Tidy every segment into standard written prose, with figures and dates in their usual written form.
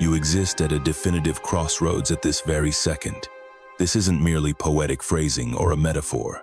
You exist at a definitive crossroads at this very second. This isn't merely poetic phrasing or a metaphor.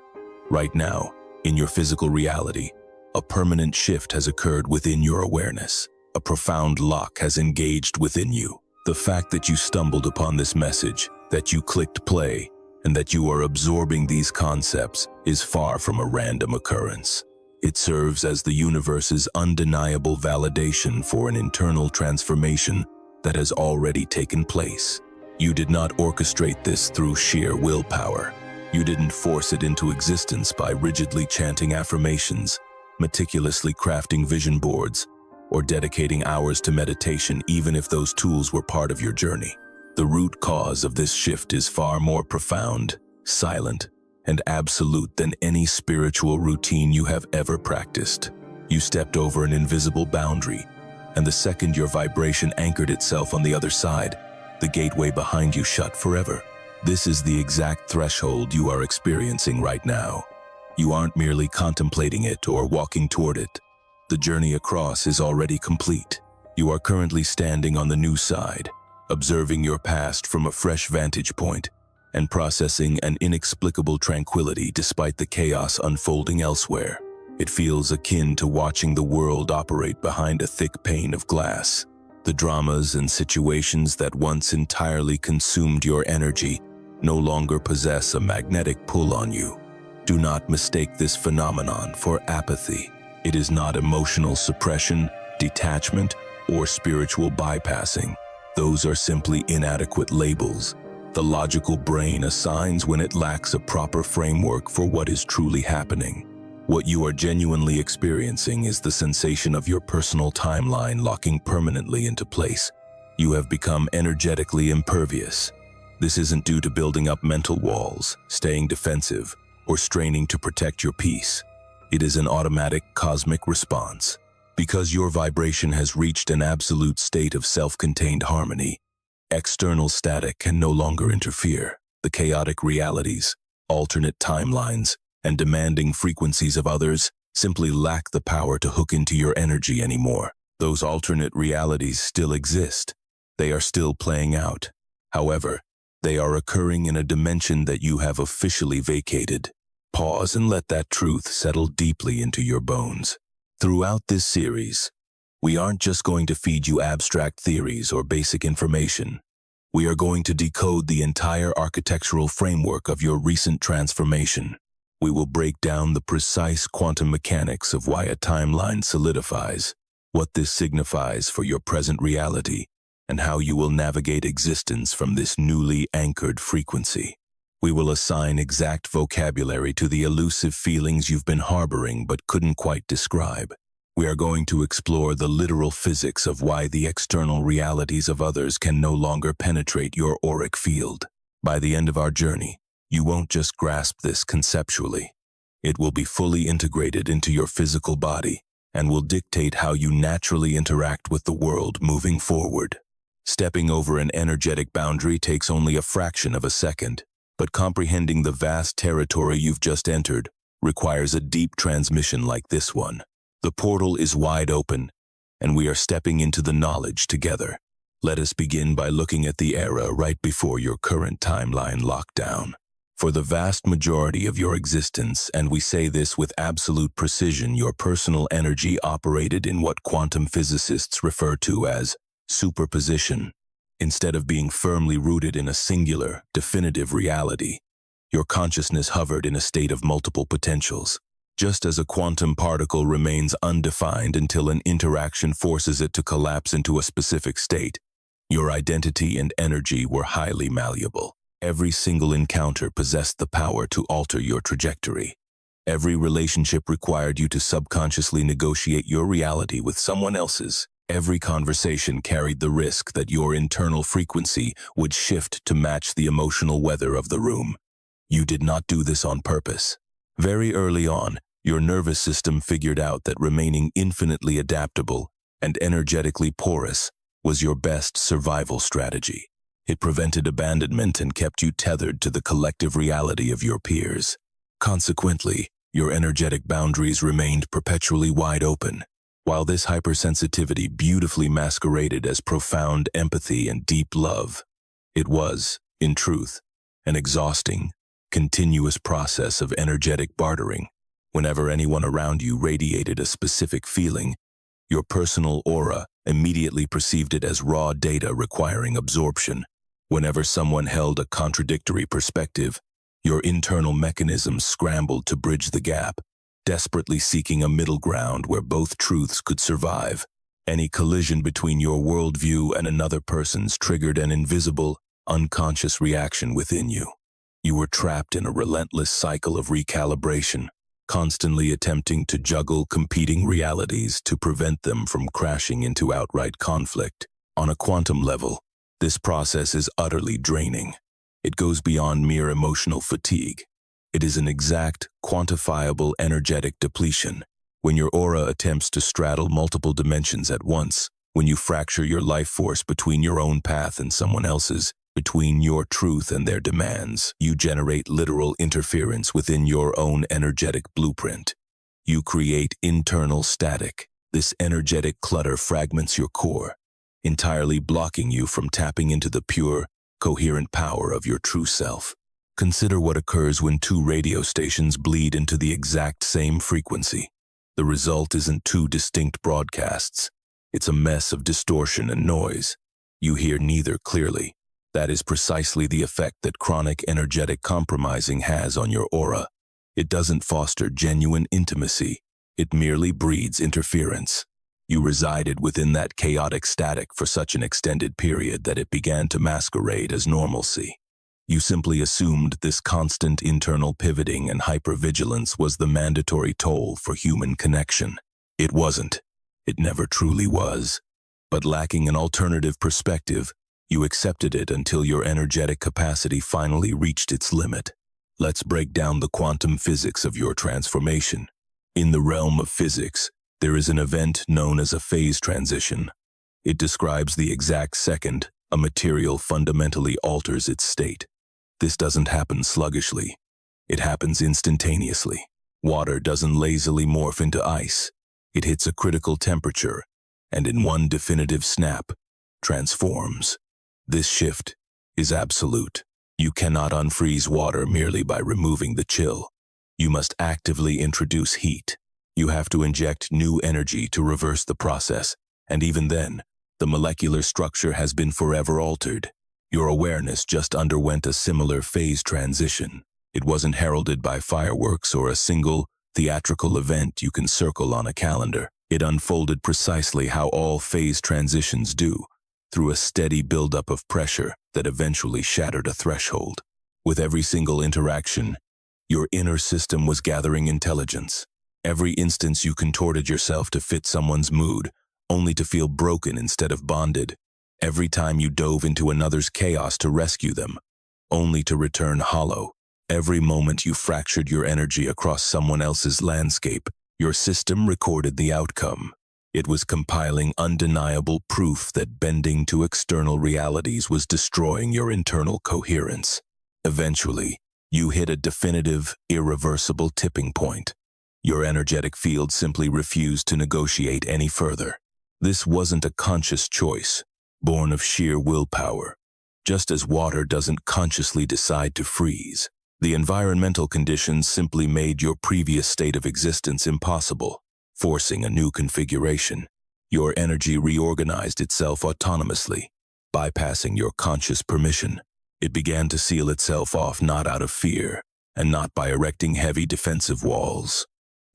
Right now, in your physical reality, a permanent shift has occurred within your awareness. A profound lock has engaged within you. The fact that you stumbled upon this message, that you clicked play, and that you are absorbing these concepts is far from a random occurrence. It serves as the universe's undeniable validation for an internal transformation that has already taken place. You did not orchestrate this through sheer willpower. You didn't force it into existence by rigidly chanting affirmations, meticulously crafting vision boards, or dedicating hours to meditation, even if those tools were part of your journey. The root cause of this shift is far more profound, silent, and absolute than any spiritual routine you have ever practiced. You stepped over an invisible boundary, and the second your vibration anchored itself on the other side, the gateway behind you shut forever. This is the exact threshold you are experiencing right now. You aren't merely contemplating it or walking toward it. The journey across is already complete. You are currently standing on the new side, observing your past from a fresh vantage point, and processing an inexplicable tranquility despite the chaos unfolding elsewhere. It feels akin to watching the world operate behind a thick pane of glass. The dramas and situations that once entirely consumed your energy no longer possess a magnetic pull on you. Do not mistake this phenomenon for apathy. It is not emotional suppression, detachment, or spiritual bypassing. Those are simply inadequate labels the logical brain assigns when it lacks a proper framework for what is truly happening. What you are genuinely experiencing is the sensation of your personal timeline locking permanently into place. You have become energetically impervious. This isn't due to building up mental walls, staying defensive, or straining to protect your peace. It is an automatic cosmic response. Because your vibration has reached an absolute state of self-contained harmony, external static can no longer interfere. The chaotic realities, alternate timelines, and demanding frequencies of others simply lack the power to hook into your energy anymore. Those alternate realities still exist. They are still playing out. However, they are occurring in a dimension that you have officially vacated. Pause and let that truth settle deeply into your bones. Throughout this series, we aren't just going to feed you abstract theories or basic information. We are going to decode the entire architectural framework of your recent transformation. We will break down the precise quantum mechanics of why a timeline solidifies, what this signifies for your present reality, and how you will navigate existence from this newly anchored frequency. We will assign exact vocabulary to the elusive feelings you've been harboring but couldn't quite describe. We are going to explore the literal physics of why the external realities of others can no longer penetrate your auric field. By the end of our journey, you won't just grasp this conceptually. It will be fully integrated into your physical body and will dictate how you naturally interact with the world moving forward. Stepping over an energetic boundary takes only a fraction of a second, but comprehending the vast territory you've just entered requires a deep transmission like this one. The portal is wide open, and we are stepping into the knowledge together. Let us begin by looking at the era right before your current timeline lockdown. For the vast majority of your existence, and we say this with absolute precision, your personal energy operated in what quantum physicists refer to as superposition. Instead of being firmly rooted in a singular, definitive reality, your consciousness hovered in a state of multiple potentials. Just as a quantum particle remains undefined until an interaction forces it to collapse into a specific state, your identity and energy were highly malleable. Every single encounter possessed the power to alter your trajectory. Every relationship required you to subconsciously negotiate your reality with someone else's. Every conversation carried the risk that your internal frequency would shift to match the emotional weather of the room. You did not do this on purpose. Very early on, your nervous system figured out that remaining infinitely adaptable and energetically porous was your best survival strategy. It prevented abandonment and kept you tethered to the collective reality of your peers. Consequently, your energetic boundaries remained perpetually wide open, While this hypersensitivity beautifully masqueraded as profound empathy and deep love, it was, in truth, an exhausting, continuous process of energetic bartering. Whenever anyone around you radiated a specific feeling, your personal aura immediately perceived it as raw data requiring absorption. Whenever someone held a contradictory perspective, your internal mechanisms scrambled to bridge the gap, desperately seeking a middle ground where both truths could survive. Any collision between your worldview and another person's triggered an invisible, unconscious reaction within you. You were trapped in a relentless cycle of recalibration, constantly attempting to juggle competing realities to prevent them from crashing into outright conflict. On a quantum level, this process is utterly draining. It goes beyond mere emotional fatigue. It is an exact, quantifiable energetic depletion. When your aura attempts to straddle multiple dimensions at once, when you fracture your life force between your own path and someone else's, between your truth and their demands, you generate literal interference within your own energetic blueprint. You create internal static. This energetic clutter fragments your core, entirely blocking you from tapping into the pure, coherent power of your true self. Consider what occurs when two radio stations bleed into the exact same frequency. The result isn't two distinct broadcasts. It's a mess of distortion and noise. You hear neither clearly. That is precisely the effect that chronic energetic compromising has on your aura. It doesn't foster genuine intimacy. It merely breeds interference. You resided within that chaotic static for such an extended period that it began to masquerade as normalcy. You simply assumed this constant internal pivoting and hypervigilance was the mandatory toll for human connection. It wasn't. It never truly was. But lacking an alternative perspective, you accepted it until your energetic capacity finally reached its limit. Let's break down the quantum physics of your transformation. In the realm of physics, there is an event known as a phase transition. It describes the exact second a material fundamentally alters its state. This doesn't happen sluggishly. It happens instantaneously. Water doesn't lazily morph into ice. It hits a critical temperature, and in one definitive snap, transforms. This shift is absolute. You cannot unfreeze water merely by removing the chill. You must actively introduce heat. You have to inject new energy to reverse the process, and even then, the molecular structure has been forever altered. Your awareness just underwent a similar phase transition. It wasn't heralded by fireworks or a single, theatrical event you can circle on a calendar. It unfolded precisely how all phase transitions do, through a steady buildup of pressure that eventually shattered a threshold. With every single interaction, your inner system was gathering intelligence. Every instance you contorted yourself to fit someone's mood, only to feel broken instead of bonded. Every time you dove into another's chaos to rescue them, only to return hollow. Every moment you fractured your energy across someone else's landscape, your system recorded the outcome. It was compiling undeniable proof that bending to external realities was destroying your internal coherence. Eventually, you hit a definitive, irreversible tipping point. Your energetic field simply refused to negotiate any further. This wasn't a conscious choice, born of sheer willpower. Just as water doesn't consciously decide to freeze, the environmental conditions simply made your previous state of existence impossible, forcing a new configuration. Your energy reorganized itself autonomously, bypassing your conscious permission. It began to seal itself off not out of fear, and not by erecting heavy defensive walls.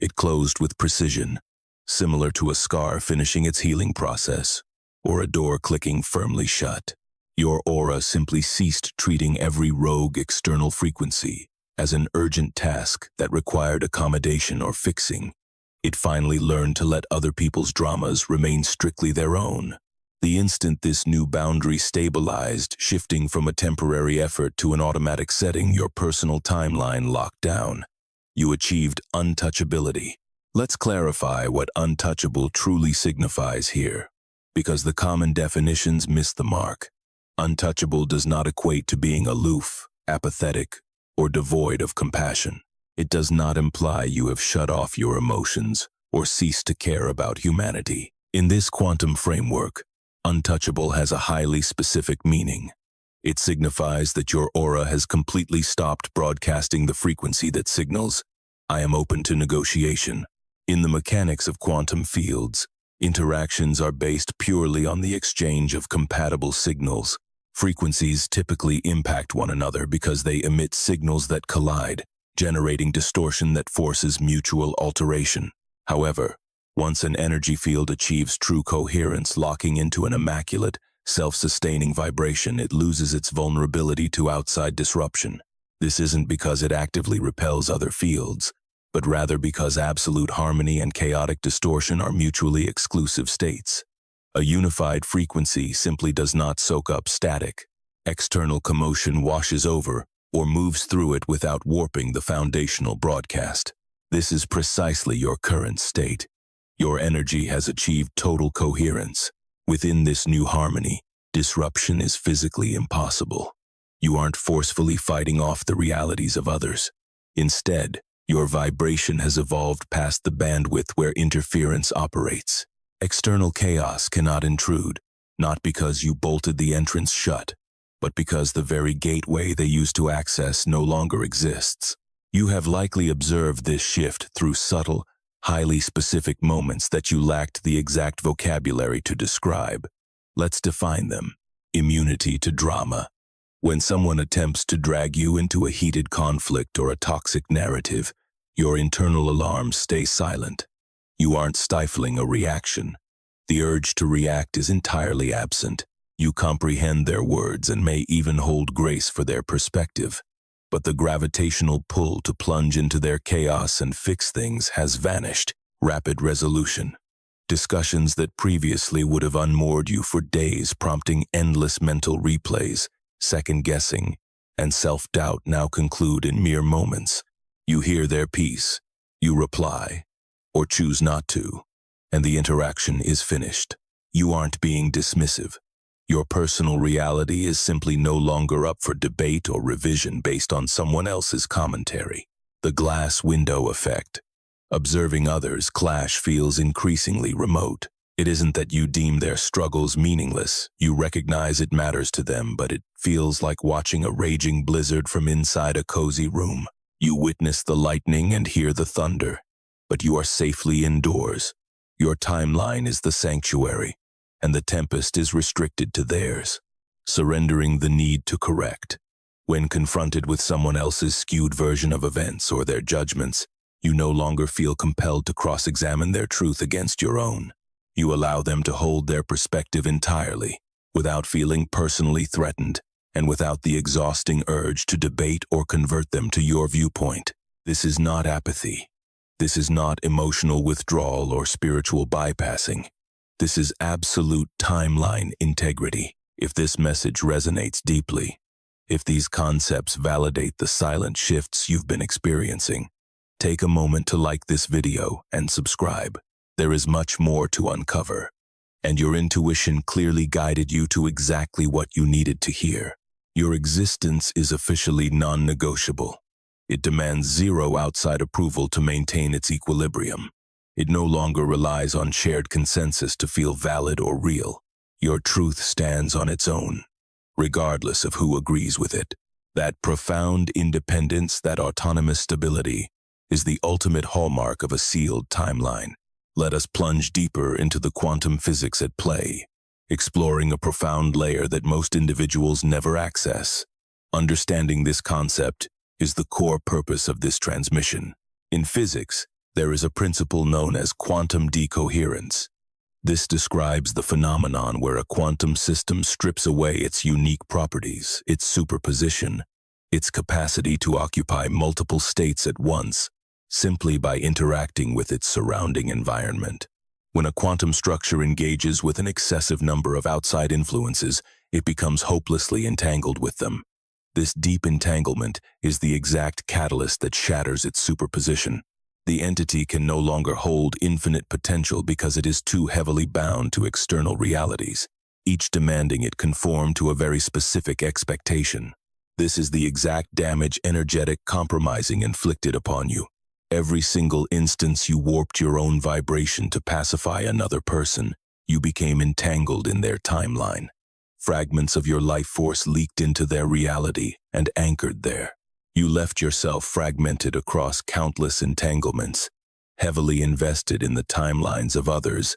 It closed with precision, similar to a scar finishing its healing process, or a door clicking firmly shut. Your aura simply ceased treating every rogue external frequency as an urgent task that required accommodation or fixing. It finally learned to let other people's dramas remain strictly their own. The instant this new boundary stabilized, shifting from a temporary effort to an automatic setting, your personal timeline locked down. You achieved untouchability. Let's clarify what untouchable truly signifies here, because the common definitions miss the mark. Untouchable does not equate to being aloof, apathetic, or devoid of compassion. It does not imply you have shut off your emotions or cease to care about humanity. In this quantum framework, untouchable has a highly specific meaning. It signifies that your aura has completely stopped broadcasting the frequency that signals, "I am open to negotiation." In the mechanics of quantum fields, interactions are based purely on the exchange of compatible signals. Frequencies typically impact one another because they emit signals that collide, generating distortion that forces mutual alteration. However, once an energy field achieves true coherence, locking into an immaculate, self-sustaining vibration, it loses its vulnerability to outside disruption. This isn't because it actively repels other fields, but rather because absolute harmony and chaotic distortion are mutually exclusive states. A unified frequency simply does not soak up static. External commotion washes over or moves through it without warping the foundational broadcast. This is precisely your current state. Your energy has achieved total coherence. Within this new harmony, disruption is physically impossible. You aren't forcefully fighting off the realities of others. Instead, your vibration has evolved past the bandwidth where interference operates. External chaos cannot intrude, not because you bolted the entrance shut, but because the very gateway they used to access no longer exists. You have likely observed this shift through subtle, highly specific moments that you lacked the exact vocabulary to describe. Let's define them. Immunity to drama. When someone attempts to drag you into a heated conflict or a toxic narrative, your internal alarms stay silent. You aren't stifling a reaction. The urge to react is entirely absent. You comprehend their words and may even hold grace for their perspective. But the gravitational pull to plunge into their chaos and fix things has vanished. Rapid resolution. Discussions that previously would have unmoored you for days, prompting endless mental replays, second-guessing, and self-doubt now conclude in mere moments. You hear their piece, you reply, or choose not to, and the interaction is finished. You aren't being dismissive. Your personal reality is simply no longer up for debate or revision based on someone else's commentary. The glass window effect. Observing others clash feels increasingly remote. It isn't that you deem their struggles meaningless. You recognize it matters to them, but it feels like watching a raging blizzard from inside a cozy room. You witness the lightning and hear the thunder, but you are safely indoors. Your timeline is the sanctuary, and the tempest is restricted to theirs, surrendering the need to correct. When confronted with someone else's skewed version of events or their judgments, you no longer feel compelled to cross-examine their truth against your own. You allow them to hold their perspective entirely, without feeling personally threatened, and without the exhausting urge to debate or convert them to your viewpoint. This is not apathy. This is not emotional withdrawal or spiritual bypassing. This is absolute timeline integrity. If this message resonates deeply, if these concepts validate the silent shifts you've been experiencing, take a moment to like this video and subscribe. There is much more to uncover, and your intuition clearly guided you to exactly what you needed to hear. Your existence is officially non-negotiable. It demands zero outside approval to maintain its equilibrium. It no longer relies on shared consensus to feel valid or real. Your truth stands on its own, regardless of who agrees with it. That profound independence, that autonomous stability, is the ultimate hallmark of a sealed timeline. Let us plunge deeper into the quantum physics at play, exploring a profound layer that most individuals never access. Understanding this concept is the core purpose of this transmission. In physics, there is a principle known as quantum decoherence. This describes the phenomenon where a quantum system strips away its unique properties, its superposition, its capacity to occupy multiple states at once, simply by interacting with its surrounding environment. When a quantum structure engages with an excessive number of outside influences, it becomes hopelessly entangled with them. This deep entanglement is the exact catalyst that shatters its superposition. The entity can no longer hold infinite potential because it is too heavily bound to external realities, each demanding it conform to a very specific expectation. This is the exact damage energetic compromising inflicted upon you. Every single instance you warped your own vibration to pacify another person, you became entangled in their timeline. Fragments of your life force leaked into their reality and anchored there. You left yourself fragmented across countless entanglements, heavily invested in the timelines of others,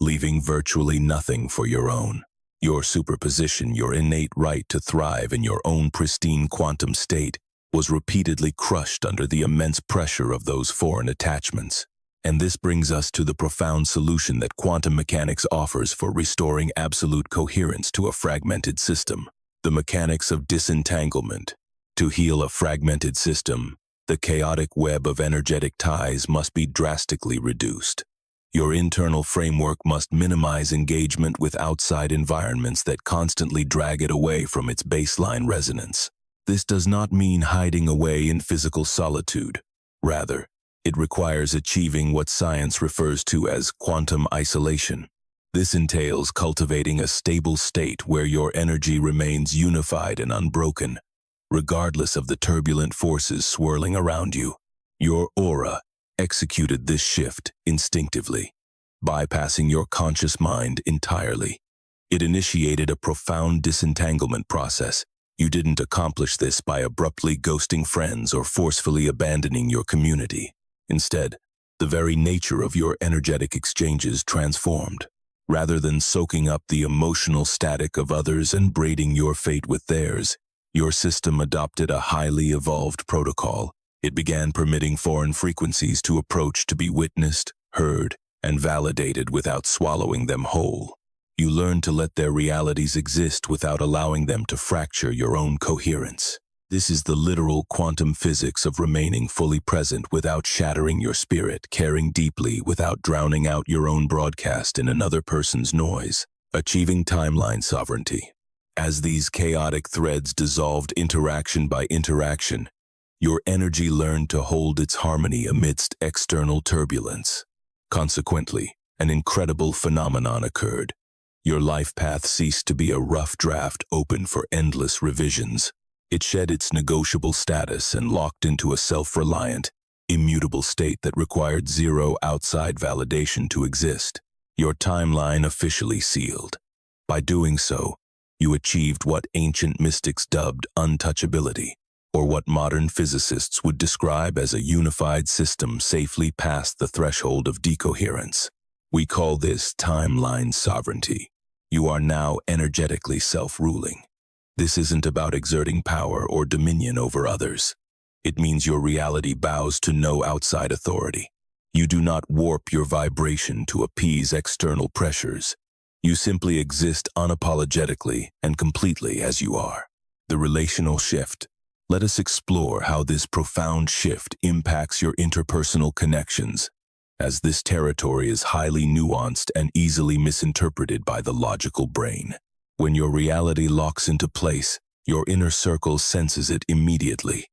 leaving virtually nothing for your own. Your superposition, your innate right to thrive in your own pristine quantum state, was repeatedly crushed under the immense pressure of those foreign attachments. And this brings us to the profound solution that quantum mechanics offers for restoring absolute coherence to a fragmented system: the mechanics of disentanglement. To heal a fragmented system, the chaotic web of energetic ties must be drastically reduced. Your internal framework must minimize engagement with outside environments that constantly drag it away from its baseline resonance. This does not mean hiding away in physical solitude. Rather, it requires achieving what science refers to as quantum isolation. This entails cultivating a stable state where your energy remains unified and unbroken, regardless of the turbulent forces swirling around you. Your aura executed this shift instinctively, bypassing your conscious mind entirely. It initiated a profound disentanglement process. You didn't accomplish this by abruptly ghosting friends or forcefully abandoning your community. Instead, the very nature of your energetic exchanges transformed. Rather than soaking up the emotional static of others and braiding your fate with theirs, your system adopted a highly evolved protocol. It began permitting foreign frequencies to approach to be witnessed, heard, and validated without swallowing them whole. You learned to let their realities exist without allowing them to fracture your own coherence. This is the literal quantum physics of remaining fully present without shattering your spirit, caring deeply without drowning out your own broadcast in another person's noise, achieving timeline sovereignty. As these chaotic threads dissolved interaction by interaction, your energy learned to hold its harmony amidst external turbulence. Consequently, an incredible phenomenon occurred. Your life path ceased to be a rough draft open for endless revisions. It shed its negotiable status and locked into a self-reliant, immutable state that required zero outside validation to exist. Your timeline officially sealed. By doing so, you achieved what ancient mystics dubbed untouchability, or what modern physicists would describe as a unified system safely past the threshold of decoherence. We call this timeline sovereignty. You are now energetically self-ruling. This isn't about exerting power or dominion over others. It means your reality bows to no outside authority. You do not warp your vibration to appease external pressures. You simply exist unapologetically and completely as you are. The relational shift. Let us explore how this profound shift impacts your interpersonal connections, as this territory is highly nuanced and easily misinterpreted by the logical brain. When your reality locks into place, your inner circle senses it immediately.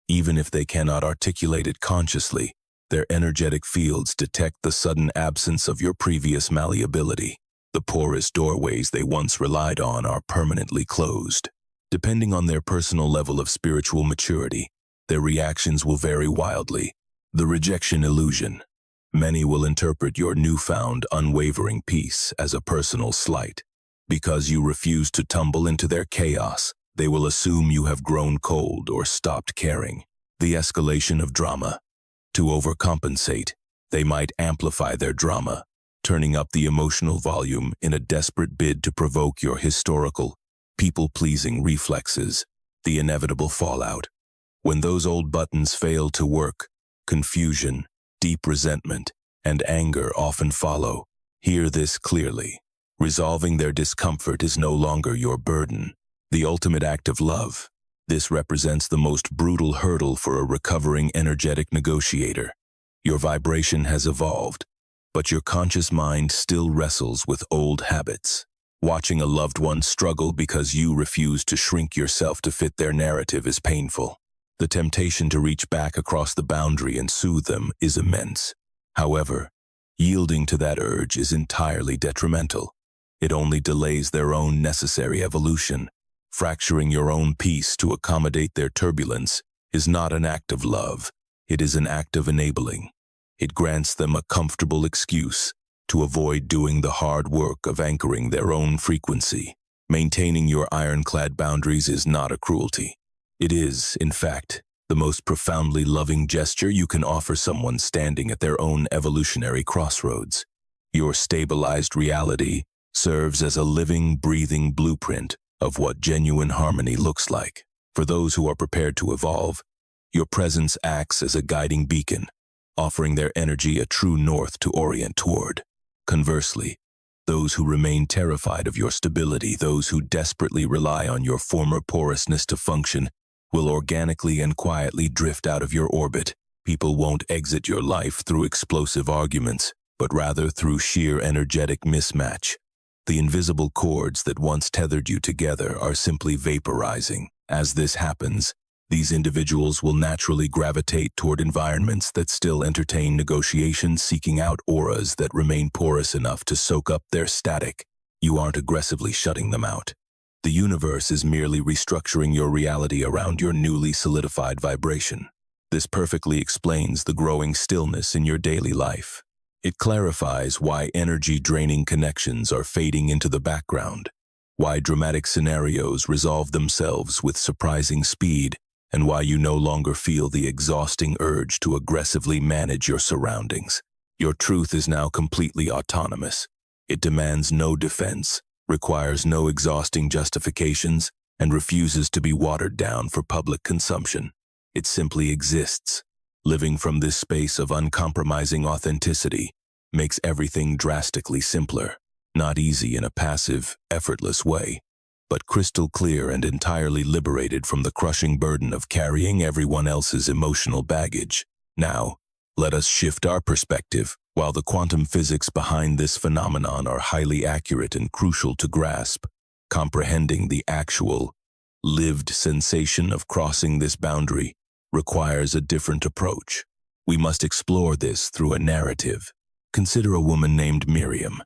Even if they cannot articulate it consciously, their energetic fields detect the sudden absence of your previous malleability. The porous doorways they once relied on are permanently closed. Depending on their personal level of spiritual maturity, their reactions will vary wildly. The rejection illusion. Many will interpret your newfound, unwavering peace as a personal slight. Because you refuse to tumble into their chaos, they will assume you have grown cold or stopped caring. The escalation of drama. To overcompensate, they might amplify their drama, turning up the emotional volume in a desperate bid to provoke your historical, people-pleasing reflexes, the inevitable fallout. When those old buttons fail to work, confusion, deep resentment, and anger often follow. Hear this clearly. Resolving their discomfort is no longer your burden, the ultimate act of love. This represents the most brutal hurdle for a recovering energetic negotiator. Your vibration has evolved, but your conscious mind still wrestles with old habits. Watching a loved one struggle because you refuse to shrink yourself to fit their narrative is painful. The temptation to reach back across the boundary and soothe them is immense. However, yielding to that urge is entirely detrimental. It only delays their own necessary evolution. Fracturing your own peace to accommodate their turbulence is not an act of love. It is an act of enabling. It grants them a comfortable excuse to avoid doing the hard work of anchoring their own frequency. Maintaining your ironclad boundaries is not a cruelty. It is, in fact, the most profoundly loving gesture you can offer someone standing at their own evolutionary crossroads. Your stabilized reality serves as a living, breathing blueprint of what genuine harmony looks like. For those who are prepared to evolve, your presence acts as a guiding beacon, offering their energy a true north to orient toward. Conversely, those who remain terrified of your stability, those who desperately rely on your former porousness to function, will organically and quietly drift out of your orbit. People won't exit your life through explosive arguments, but rather through sheer energetic mismatch. The invisible cords that once tethered you together are simply vaporizing. As this happens, these individuals will naturally gravitate toward environments that still entertain negotiation, seeking out auras that remain porous enough to soak up their static. You aren't aggressively shutting them out. The universe is merely restructuring your reality around your newly solidified vibration. This perfectly explains the growing stillness in your daily life. It clarifies why energy-draining connections are fading into the background, why dramatic scenarios resolve themselves with surprising speed, and why you no longer feel the exhausting urge to aggressively manage your surroundings. Your truth is now completely autonomous. It demands no defense, requires no exhausting justifications, and refuses to be watered down for public consumption. It simply exists. Living from this space of uncompromising authenticity makes everything drastically simpler, not easy in a passive, effortless way, but crystal clear and entirely liberated from the crushing burden of carrying everyone else's emotional baggage. Now, let us shift our perspective. While the quantum physics behind this phenomenon are highly accurate and crucial to grasp, comprehending the actual, lived sensation of crossing this boundary requires a different approach. We must explore this through a narrative. Consider a woman named Miriam.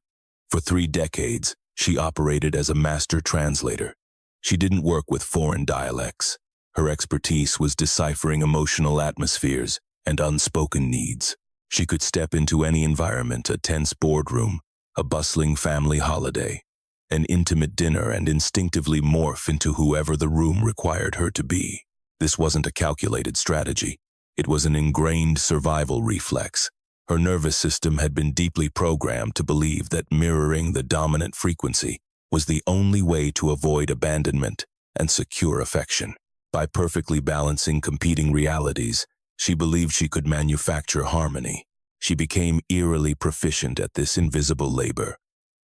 For 3 decades, she operated as a master translator. She didn't work with foreign dialects. Her expertise was deciphering emotional atmospheres and unspoken needs. She could step into any environment, a tense boardroom, a bustling family holiday, an intimate dinner, and instinctively morph into whoever the room required her to be. This wasn't a calculated strategy. It was an ingrained survival reflex. Her nervous system had been deeply programmed to believe that mirroring the dominant frequency was the only way to avoid abandonment and secure affection. By perfectly balancing competing realities, she believed she could manufacture harmony. She became eerily proficient at this invisible labor.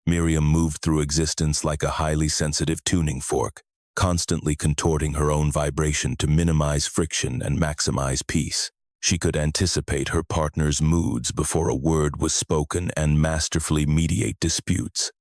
Miriam moved through existence like a highly sensitive tuning fork, constantly contorting her own vibration to minimize friction and maximize peace. She could anticipate her partner's moods before a word was spoken and masterfully mediate disputes,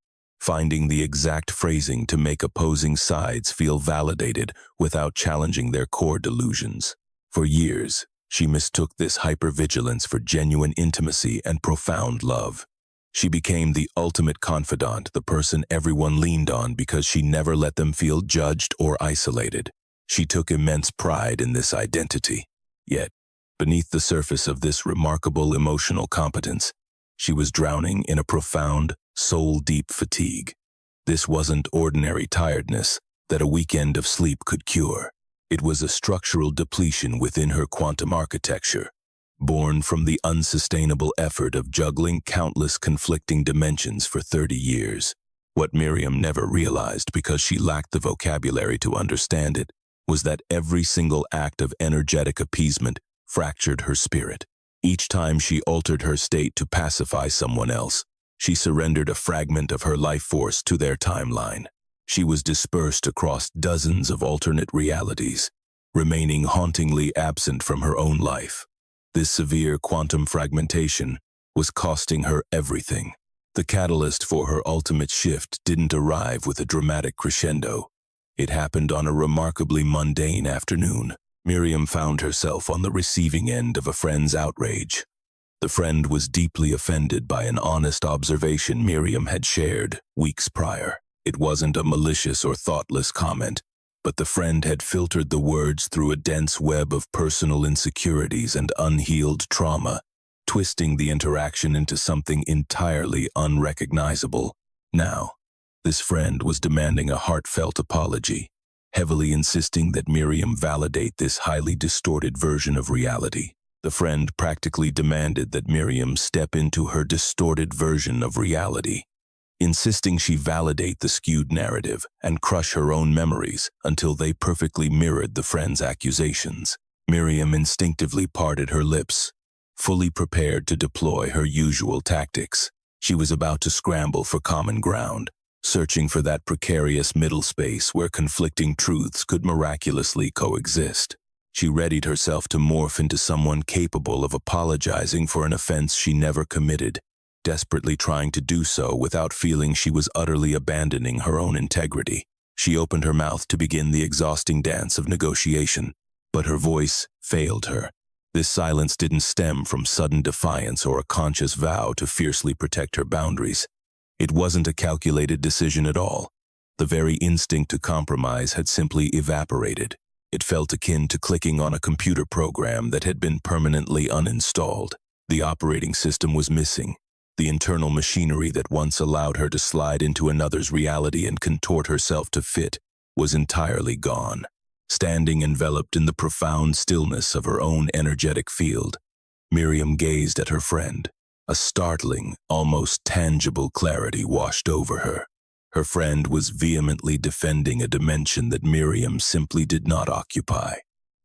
finding the exact phrasing to make opposing sides feel validated without challenging their core delusions. For years, she mistook this hypervigilance for genuine intimacy and profound love. She became the ultimate confidant, the person everyone leaned on because she never let them feel judged or isolated. She took immense pride in this identity. Yet, beneath the surface of this remarkable emotional competence, she was drowning in a profound, soul-deep fatigue. This wasn't ordinary tiredness that a weekend of sleep could cure. It was a structural depletion within her quantum architecture, born from the unsustainable effort of juggling countless conflicting dimensions for 30 years. What Miriam never realized, because she lacked the vocabulary to understand it, was that every single act of energetic appeasement fractured her spirit. Each time she altered her state to pacify someone else, she surrendered a fragment of her life force to their timeline. She was dispersed across dozens of alternate realities, remaining hauntingly absent from her own life. This severe quantum fragmentation was costing her everything. The catalyst for her ultimate shift didn't arrive with a dramatic crescendo. It happened on a remarkably mundane afternoon. Miriam found herself on the receiving end of a friend's outrage. The friend was deeply offended by an honest observation Miriam had shared weeks prior. It wasn't a malicious or thoughtless comment. but the friend had filtered the words through a dense web of personal insecurities and unhealed trauma, twisting the interaction into something entirely unrecognizable. Now, this friend was demanding a heartfelt apology, heavily insisting that Miriam validate this highly distorted version of reality. The friend practically demanded that Miriam step into her distorted version of reality, insisting she validate the skewed narrative and crush her own memories until they perfectly mirrored the friend's accusations. Miriam instinctively parted her lips, fully prepared to deploy her usual tactics. She was about to scramble for common ground, searching for that precarious middle space where conflicting truths could miraculously coexist. She readied herself to morph into someone capable of apologizing for an offense she never committed, desperately trying to do so without feeling she was utterly abandoning her own integrity. She opened her mouth to begin the exhausting dance of negotiation, but her voice failed her. This silence didn't stem from sudden defiance or a conscious vow to fiercely protect her boundaries. It wasn't a calculated decision at all. The very instinct to compromise had simply evaporated. It felt akin to clicking on a computer program that had been permanently uninstalled. The operating system was missing. The internal machinery that once allowed her to slide into another's reality and contort herself to fit was entirely gone. Standing enveloped in the profound stillness of her own energetic field, Miriam gazed at her friend. A startling, almost tangible clarity washed over her. Her friend was vehemently defending a dimension that Miriam simply did not occupy.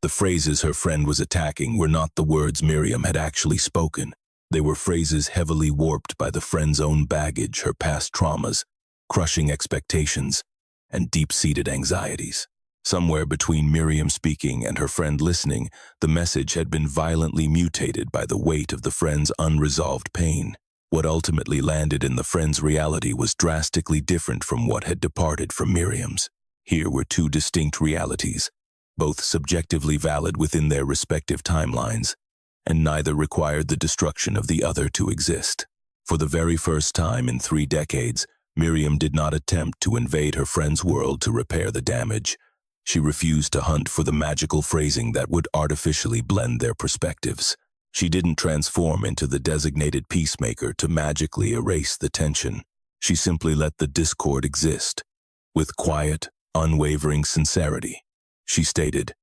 The phrases her friend was attacking were not the words Miriam had actually spoken. They were phrases heavily warped by the friend's own baggage, her past traumas, crushing expectations, and deep-seated anxieties. Somewhere between Miriam speaking and her friend listening, the message had been violently mutated by the weight of the friend's unresolved pain. What ultimately landed in the friend's reality was drastically different from what had departed from Miriam's. Here were two distinct realities, both subjectively valid within their respective timelines, and neither required the destruction of the other to exist. For the very first time in 3 decades, Miriam did not attempt to invade her friend's world to repair the damage. She refused to hunt for the magical phrasing that would artificially blend their perspectives. She didn't transform into the designated peacemaker to magically erase the tension. She simply let the discord exist. With quiet, unwavering sincerity, she stated,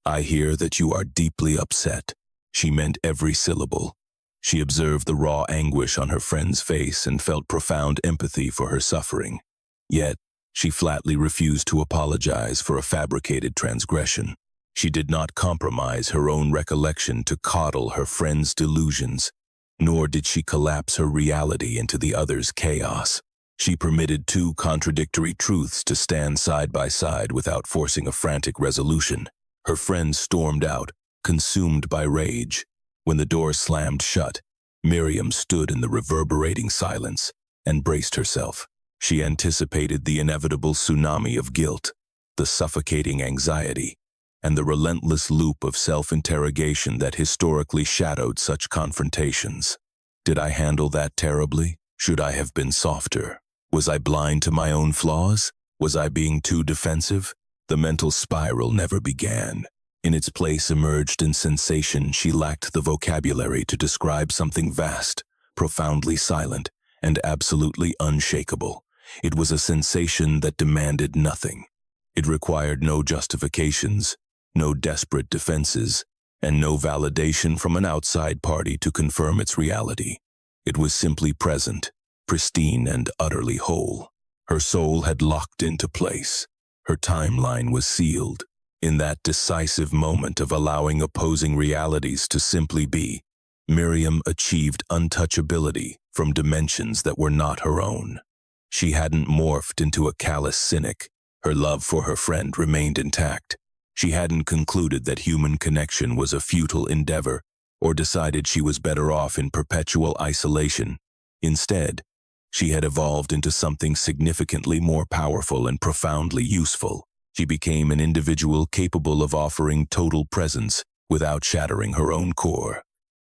"I hear that you are deeply upset." She meant every syllable. She observed the raw anguish on her friend's face and felt profound empathy for her suffering. Yet, she flatly refused to apologize for a fabricated transgression. She did not compromise her own recollection to coddle her friend's delusions, nor did she collapse her reality into the other's chaos. She permitted two contradictory truths to stand side by side without forcing a frantic resolution. Her friend stormed out, consumed by rage. When the door slammed shut, Miriam stood in the reverberating silence and braced herself. She anticipated the inevitable tsunami of guilt, the suffocating anxiety, and the relentless loop of self-interrogation that historically shadowed such confrontations. Did I handle that terribly? Should I have been softer? Was I blind to my own flaws? Was I being too defensive? The mental spiral never began. In its place emerged in sensation she lacked the vocabulary to describe something vast, profoundly silent, and absolutely unshakable. It was a sensation that demanded nothing. It required no justifications, no desperate defenses, and no validation from an outside party to confirm its reality. It was simply present, pristine and utterly whole. Her soul had locked into place. Her timeline was sealed. In that decisive moment of allowing opposing realities to simply be, Miriam achieved untouchability from dimensions that were not her own. She hadn't morphed into a callous cynic. Her love for her friend remained intact. She hadn't concluded that human connection was a futile endeavor or decided she was better off in perpetual isolation. Instead, she had evolved into something significantly more powerful and profoundly useful. She became an individual capable of offering total presence without shattering her own core.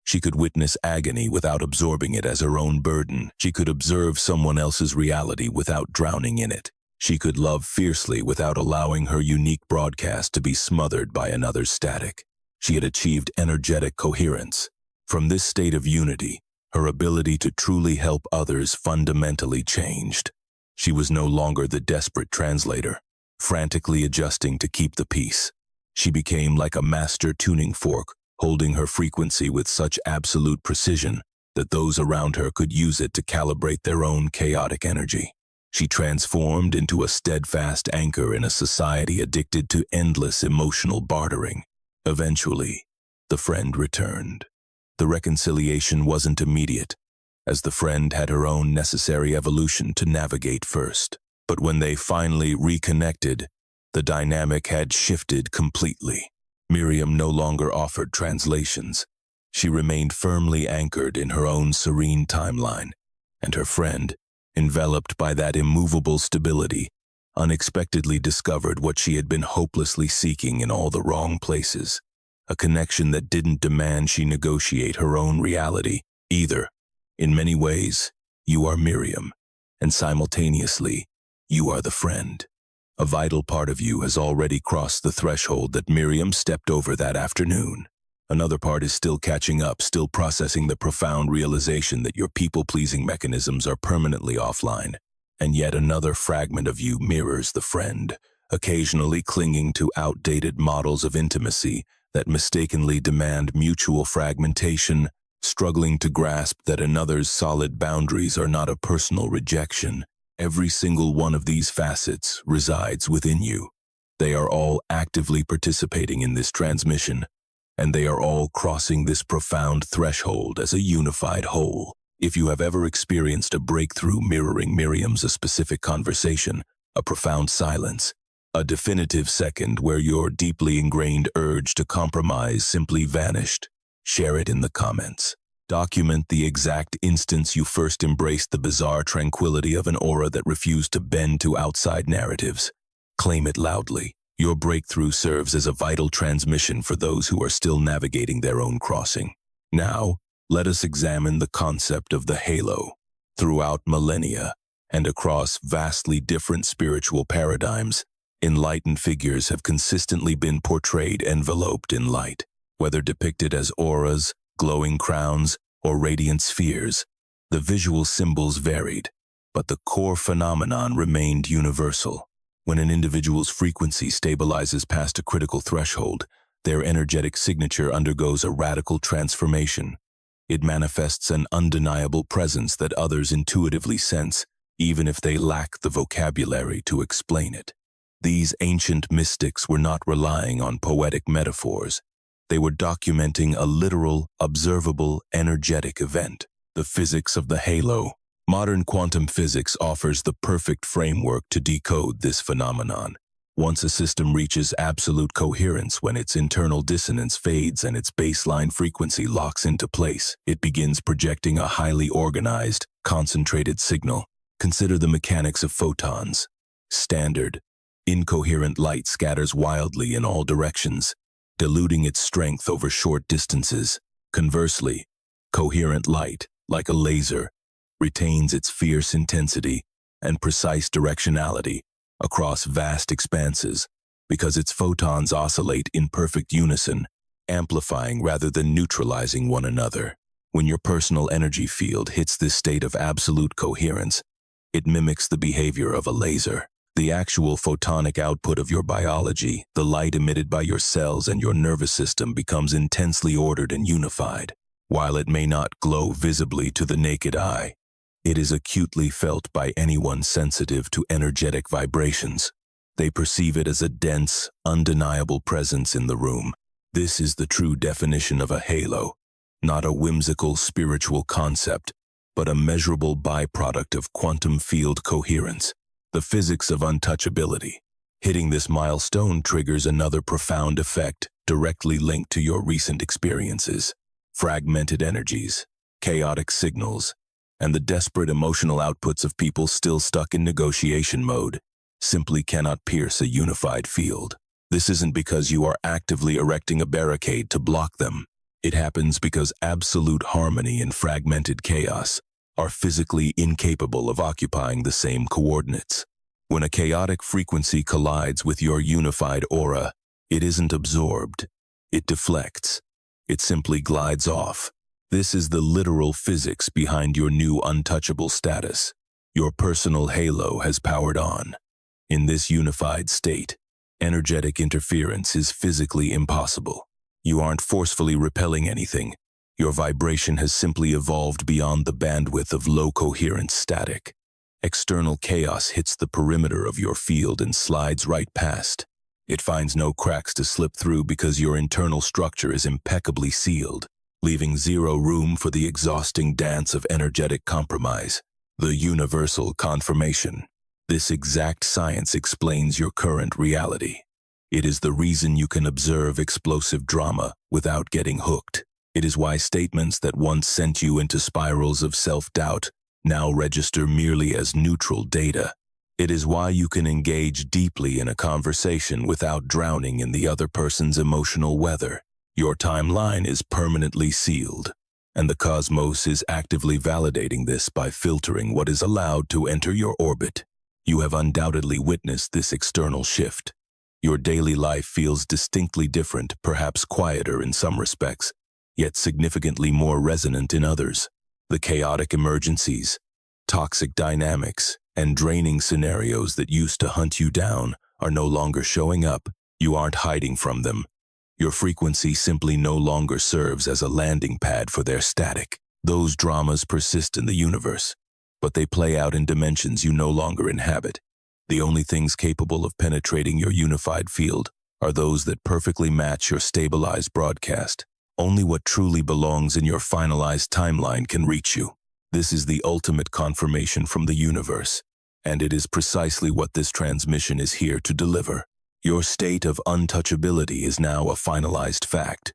She could witness agony without absorbing it as her own burden. She could observe someone else's reality without drowning in it. She could love fiercely without allowing her unique broadcast to be smothered by another's static. She had achieved energetic coherence. From this state of unity, her ability to truly help others fundamentally changed. She was no longer the desperate translator, frantically adjusting to keep the peace. She became like a master tuning fork, holding her frequency with such absolute precision that those around her could use it to calibrate their own chaotic energy. She transformed into a steadfast anchor in a society addicted to endless emotional bartering. Eventually, the friend returned. The reconciliation wasn't immediate, as the friend had her own necessary evolution to navigate first. But when they finally reconnected, the dynamic had shifted completely. Miriam no longer offered translations. She remained firmly anchored in her own serene timeline, and her friend, enveloped by that immovable stability, unexpectedly discovered what she had been hopelessly seeking in all the wrong places. A connection that didn't demand she negotiate her own reality either. In many ways, you are Miriam, and simultaneously, you are the friend. A vital part of you has already crossed the threshold that Miriam stepped over that afternoon. Another part is still catching up, still processing the profound realization that your people-pleasing mechanisms are permanently offline. And yet another fragment of you mirrors the friend, occasionally clinging to outdated models of intimacy that mistakenly demand mutual fragmentation, struggling to grasp that another's solid boundaries are not a personal rejection. Every single one of these facets resides within you. They are all actively participating in this transmission, and they are all crossing this profound threshold as a unified whole. If you have ever experienced a breakthrough mirroring Miriam's a specific conversation, a profound silence, a definitive second where your deeply ingrained urge to compromise simply vanished, share it in the comments. Document the exact instance you first embraced the bizarre tranquility of an aura that refused to bend to outside narratives. Claim it loudly. Your breakthrough serves as a vital transmission for those who are still navigating their own crossing. Now, let us examine the concept of the halo. Throughout millennia, and across vastly different spiritual paradigms, enlightened figures have consistently been portrayed enveloped in light. Whether depicted as auras, glowing crowns, or radiant spheres, the visual symbols varied, but the core phenomenon remained universal. When an individual's frequency stabilizes past a critical threshold, their energetic signature undergoes a radical transformation. It manifests an undeniable presence that others intuitively sense, even if they lack the vocabulary to explain it. These ancient mystics were not relying on poetic metaphors. They were documenting a literal, observable, energetic event, the physics of the halo. Modern quantum physics offers the perfect framework to decode this phenomenon. Once a system reaches absolute coherence, when its internal dissonance fades and its baseline frequency locks into place, it begins projecting a highly organized, concentrated signal. Consider the mechanics of photons. Standard, incoherent light scatters wildly in all directions, diluting its strength over short distances. Conversely, coherent light, like a laser, retains its fierce intensity and precise directionality across vast expanses because its photons oscillate in perfect unison, amplifying rather than neutralizing one another. When your personal energy field hits this state of absolute coherence, it mimics the behavior of a laser. The actual photonic output of your biology, the light emitted by your cells and your nervous system, becomes intensely ordered and unified. While it may not glow visibly to the naked eye, it is acutely felt by anyone sensitive to energetic vibrations. They perceive it as a dense, undeniable presence in the room. This is the true definition of a halo, not a whimsical spiritual concept, but a measurable byproduct of quantum field coherence. The physics of untouchability. Hitting this milestone triggers another profound effect directly linked to your recent experiences. Fragmented energies, chaotic signals, and the desperate emotional outputs of people still stuck in negotiation mode simply cannot pierce a unified field. This isn't because you are actively erecting a barricade to block them. It happens because absolute harmony and fragmented chaos are physically incapable of occupying the same coordinates. When a chaotic frequency collides with your unified aura, it isn't absorbed. It deflects. It simply glides off. This is the literal physics behind your new untouchable status. Your personal halo has powered on. In this unified state, energetic interference is physically impossible. You aren't forcefully repelling anything. Your vibration has simply evolved beyond the bandwidth of low-coherence static. External chaos hits the perimeter of your field and slides right past. It finds no cracks to slip through because your internal structure is impeccably sealed, leaving zero room for the exhausting dance of energetic compromise. The universal confirmation. This exact science explains your current reality. It is the reason you can observe explosive drama without getting hooked. It is why statements that once sent you into spirals of self-doubt now register merely as neutral data. It is why you can engage deeply in a conversation without drowning in the other person's emotional weather. Your timeline is permanently sealed, and the cosmos is actively validating this by filtering what is allowed to enter your orbit. You have undoubtedly witnessed this external shift. Your daily life feels distinctly different, perhaps quieter in some respects, yet significantly more resonant in others. The chaotic emergencies, toxic dynamics, and draining scenarios that used to hunt you down are no longer showing up. You aren't hiding from them. Your frequency simply no longer serves as a landing pad for their static. Those dramas persist in the universe, but they play out in dimensions you no longer inhabit. The only things capable of penetrating your unified field are those that perfectly match your stabilized broadcast. Only what truly belongs in your finalized timeline can reach you. This is the ultimate confirmation from the universe, and it is precisely what this transmission is here to deliver. Your state of untouchability is now a finalized fact.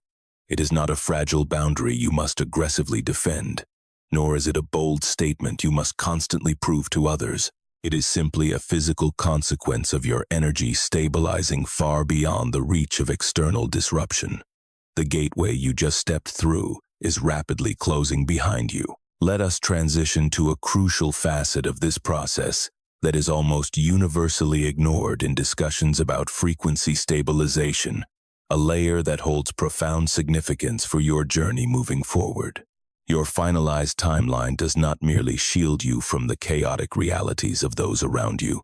It is not a fragile boundary you must aggressively defend, nor is it a bold statement you must constantly prove to others. It is simply a physical consequence of your energy stabilizing far beyond the reach of external disruption. The gateway you just stepped through is rapidly closing behind you. Let us transition to a crucial facet of this process that is almost universally ignored in discussions about frequency stabilization, a layer that holds profound significance for your journey moving forward. Your finalized timeline does not merely shield you from the chaotic realities of those around you.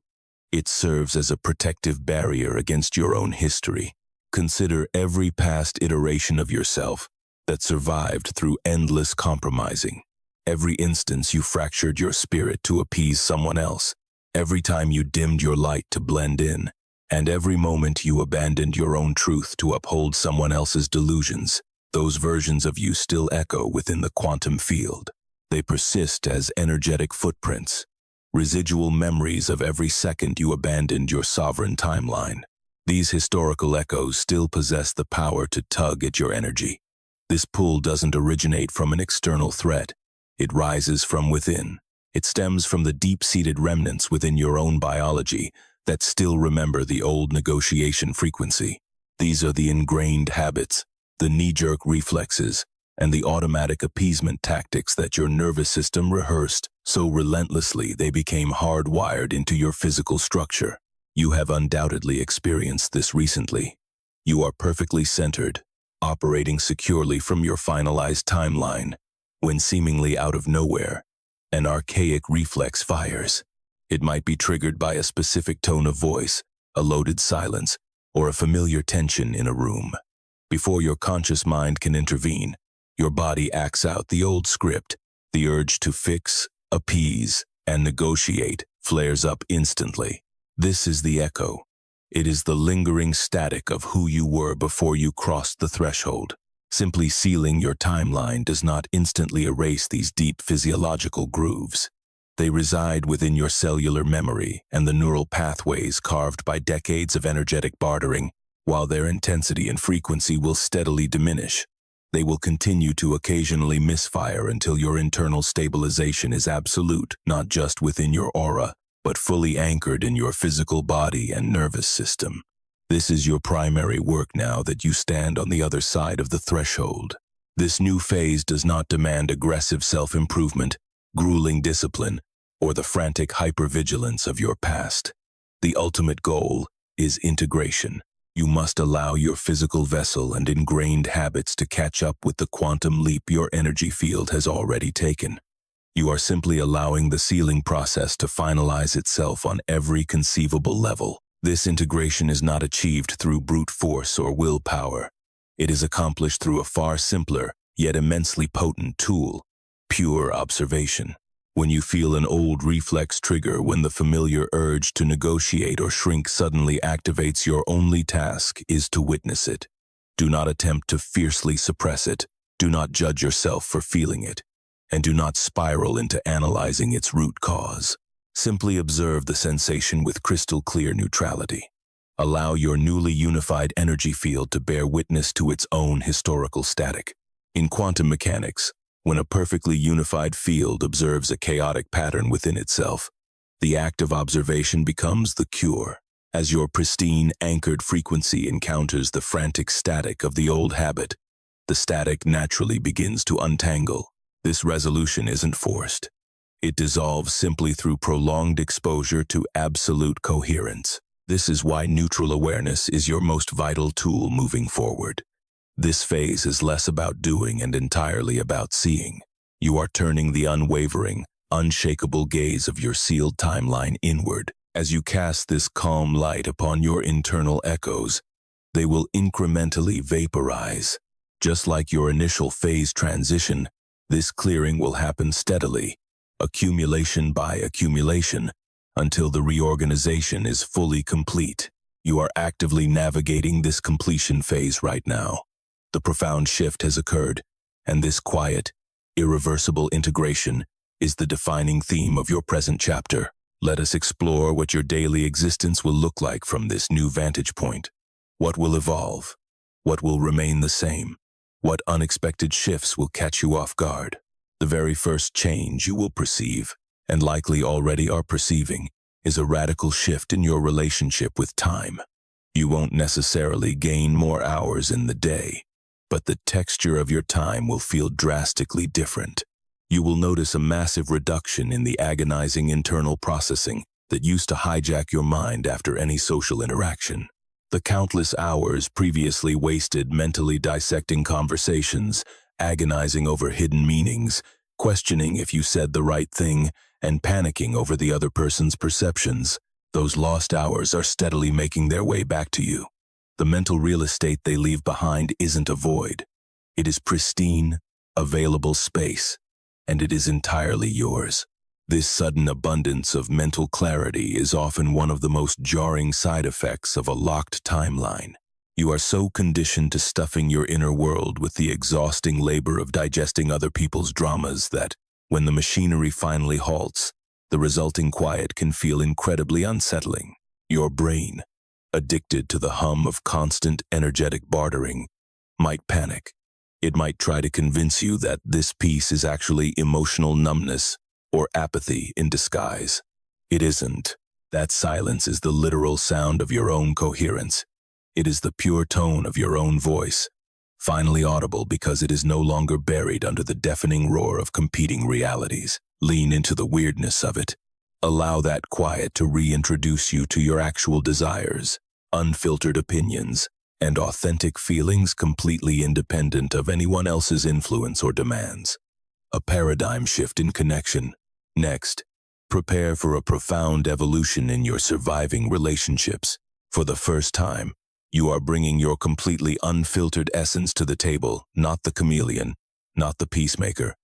It serves as a protective barrier against your own history. Consider every past iteration of yourself that survived through endless compromising. Every instance you fractured your spirit to appease someone else. Every time you dimmed your light to blend in. And every moment you abandoned your own truth to uphold someone else's delusions. Those versions of you still echo within the quantum field. They persist as energetic footprints, residual memories of every second you abandoned your sovereign timeline. These historical echoes still possess the power to tug at your energy. This pull doesn't originate from an external threat. It rises from within. It stems from the deep-seated remnants within your own biology that still remember the old negotiation frequency. These are the ingrained habits, the knee-jerk reflexes, and the automatic appeasement tactics that your nervous system rehearsed so relentlessly they became hardwired into your physical structure. You have undoubtedly experienced this recently. You are perfectly centered, operating securely from your finalized timeline, when seemingly out of nowhere, an archaic reflex fires. It might be triggered by a specific tone of voice, a loaded silence, or a familiar tension in a room. Before your conscious mind can intervene, your body acts out the old script. The urge to fix, appease, and negotiate flares up instantly. This is the echo. It is the lingering static of who you were before you crossed the threshold. Simply sealing your timeline does not instantly erase these deep physiological grooves. They reside within your cellular memory and the neural pathways carved by decades of energetic bartering. While their intensity and frequency will steadily diminish, they will continue to occasionally misfire until your internal stabilization is absolute, not just within your aura, but fully anchored in your physical body and nervous system. This is your primary work now that you stand on the other side of the threshold. This new phase does not demand aggressive self-improvement, grueling discipline, or the frantic hypervigilance of your past. The ultimate goal is integration. You must allow your physical vessel and ingrained habits to catch up with the quantum leap your energy field has already taken. You are simply allowing the sealing process to finalize itself on every conceivable level. This integration is not achieved through brute force or willpower. It is accomplished through a far simpler, yet immensely potent tool: pure observation. When you feel an old reflex trigger, when the familiar urge to negotiate or shrink suddenly activates, your only task is to witness it. Do not attempt to fiercely suppress it. Do not judge yourself for feeling it. And do not spiral into analyzing its root cause. Simply observe the sensation with crystal clear neutrality. Allow your newly unified energy field to bear witness to its own historical static. In quantum mechanics, when a perfectly unified field observes a chaotic pattern within itself, the act of observation becomes the cure. As your pristine, anchored frequency encounters the frantic static of the old habit, the static naturally begins to untangle. This resolution isn't forced. It dissolves simply through prolonged exposure to absolute coherence. This is why neutral awareness is your most vital tool moving forward. This phase is less about doing and entirely about seeing. You are turning the unwavering, unshakable gaze of your sealed timeline inward. As you cast this calm light upon your internal echoes, they will incrementally vaporize. Just like your initial phase transition, this clearing will happen steadily, accumulation by accumulation, until the reorganization is fully complete. You are actively navigating this completion phase right now. The profound shift has occurred, and this quiet, irreversible integration is the defining theme of your present chapter. Let us explore what your daily existence will look like from this new vantage point. What will evolve? What will remain the same? What unexpected shifts will catch you off guard? The very first change you will perceive, and likely already are perceiving, is a radical shift in your relationship with time. You won't necessarily gain more hours in the day, but the texture of your time will feel drastically different. You will notice a massive reduction in the agonizing internal processing that used to hijack your mind after any social interaction. The countless hours previously wasted mentally dissecting conversations, agonizing over hidden meanings, questioning if you said the right thing, and panicking over the other person's perceptions, those lost hours are steadily making their way back to you. The mental real estate they leave behind isn't a void. It is pristine, available space, and it is entirely yours. This sudden abundance of mental clarity is often one of the most jarring side effects of a locked timeline. You are so conditioned to stuffing your inner world with the exhausting labor of digesting other people's dramas that, when the machinery finally halts, the resulting quiet can feel incredibly unsettling. Your brain, addicted to the hum of constant energetic bartering, might panic. It might try to convince you that this peace is actually emotional numbness or apathy in disguise. It isn't. That silence is the literal sound of your own coherence. It is the pure tone of your own voice, finally audible because it is no longer buried under the deafening roar of competing realities. Lean into the weirdness of it. Allow that quiet to reintroduce you to your actual desires, unfiltered opinions, and authentic feelings completely independent of anyone else's influence or demands. A paradigm shift in connection. Next, prepare for a profound evolution in your surviving relationships. For the first time, you are bringing your completely unfiltered essence to the table, not the chameleon, not the peacemaker,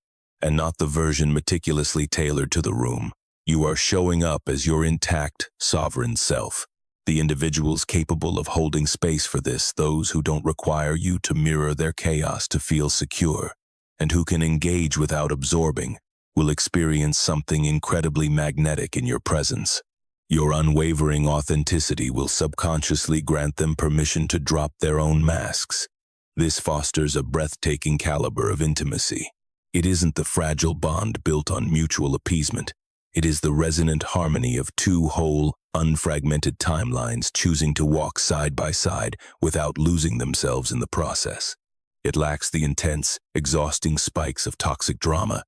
and not the version meticulously tailored to the room. You are showing up as your intact, sovereign self. The individuals capable of holding space for this, those who don't require you to mirror their chaos to feel secure, and who can engage without absorbing, will experience something incredibly magnetic in your presence. Your unwavering authenticity will subconsciously grant them permission to drop their own masks. This fosters a breathtaking caliber of intimacy. It isn't the fragile bond built on mutual appeasement. It is the resonant harmony of two whole, unfragmented timelines choosing to walk side by side without losing themselves in the process. It lacks the intense, exhausting spikes of toxic drama,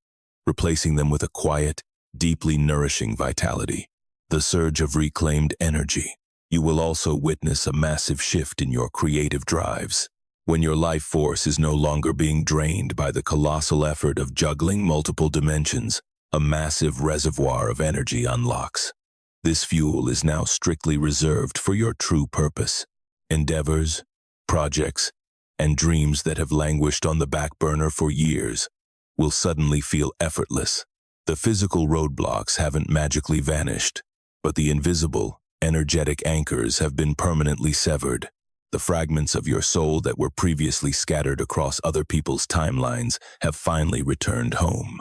replacing them with a quiet, deeply nourishing vitality. the surge of reclaimed energy. You will also witness a massive shift in your creative drives. When your life force is no longer being drained by the colossal effort of juggling multiple dimensions, a massive reservoir of energy unlocks. This fuel is now strictly reserved for your true purpose. Endeavors, projects, and dreams that have languished on the back burner for years will suddenly feel effortless. The physical roadblocks haven't magically vanished, but the invisible, energetic anchors have been permanently severed. The fragments of your soul that were previously scattered across other people's timelines have finally returned home.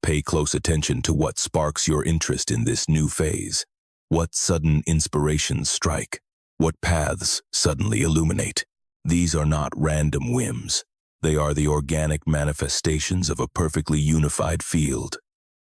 Pay close attention to what sparks your interest in this new phase. What sudden inspirations strike? What paths suddenly illuminate? These are not random whims. They are the organic manifestations of a perfectly unified field,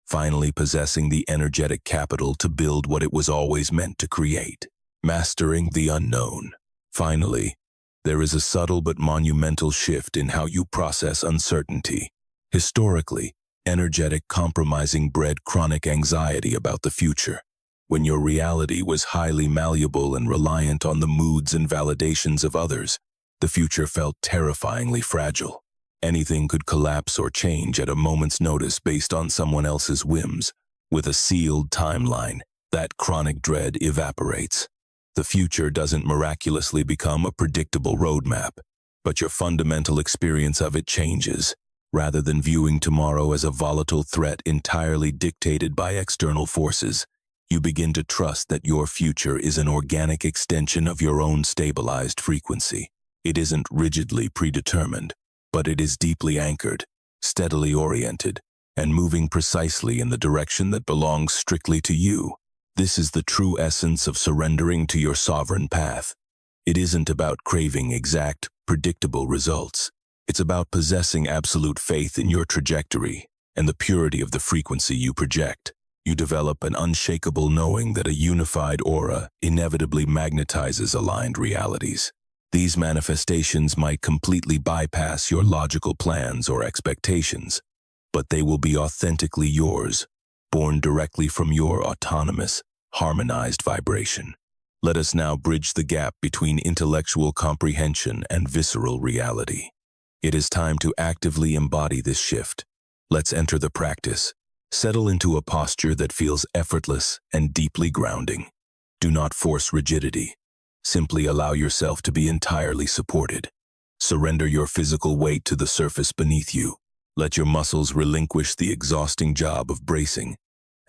finally possessing the energetic capital to build what it was always meant to create. Mastering the unknown. Finally, there is a subtle but monumental shift in how you process uncertainty. Historically, energetic compromising bred chronic anxiety about the future. When your reality was highly malleable and reliant on the moods and validations of others, the future felt terrifyingly fragile. Anything could collapse or change at a moment's notice based on someone else's whims. With a sealed timeline, that chronic dread evaporates. The future doesn't miraculously become a predictable roadmap, but your fundamental experience of it changes. Rather than viewing tomorrow as a volatile threat entirely dictated by external forces, you begin to trust that your future is an organic extension of your own stabilized frequency. It isn't rigidly predetermined, but it is deeply anchored, steadily oriented, and moving precisely in the direction that belongs strictly to you. This is the true essence of surrendering to your sovereign path. It isn't about craving exact, predictable results. It's about possessing absolute faith in your trajectory and the purity of the frequency you project. You develop an unshakable knowing that a unified aura inevitably magnetizes aligned realities. These manifestations might completely bypass your logical plans or expectations, but they will be authentically yours, born directly from your autonomous, harmonized vibration. Let us now bridge the gap between intellectual comprehension and visceral reality. It is time to actively embody this shift. Let's enter the practice. Settle into a posture that feels effortless and deeply grounding. Do not force rigidity. Simply allow yourself to be entirely supported. Surrender your physical weight to the surface beneath you. Let your muscles relinquish the exhausting job of bracing,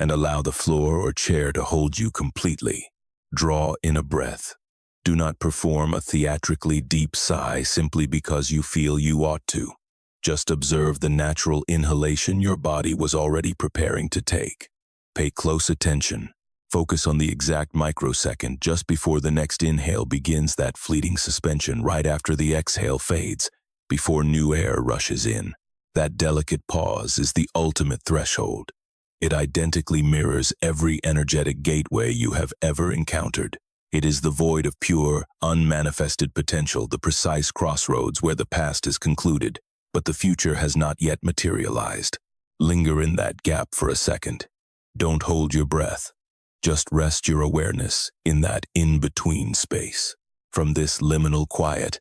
and allow the floor or chair to hold you completely. Draw in a breath. Do not perform a theatrically deep sigh simply because you feel you ought to. Just observe the natural inhalation your body was already preparing to take. Pay close attention. Focus on the exact microsecond just before the next inhale begins, that fleeting suspension right after the exhale fades, before new air rushes in. That delicate pause is the ultimate threshold. It identically mirrors every energetic gateway you have ever encountered. It is the void of pure, unmanifested potential, the precise crossroads where the past is concluded, but the future has not yet materialized. Linger in that gap for a second. Don't hold your breath. Just rest your awareness in that in-between space. From this liminal quiet,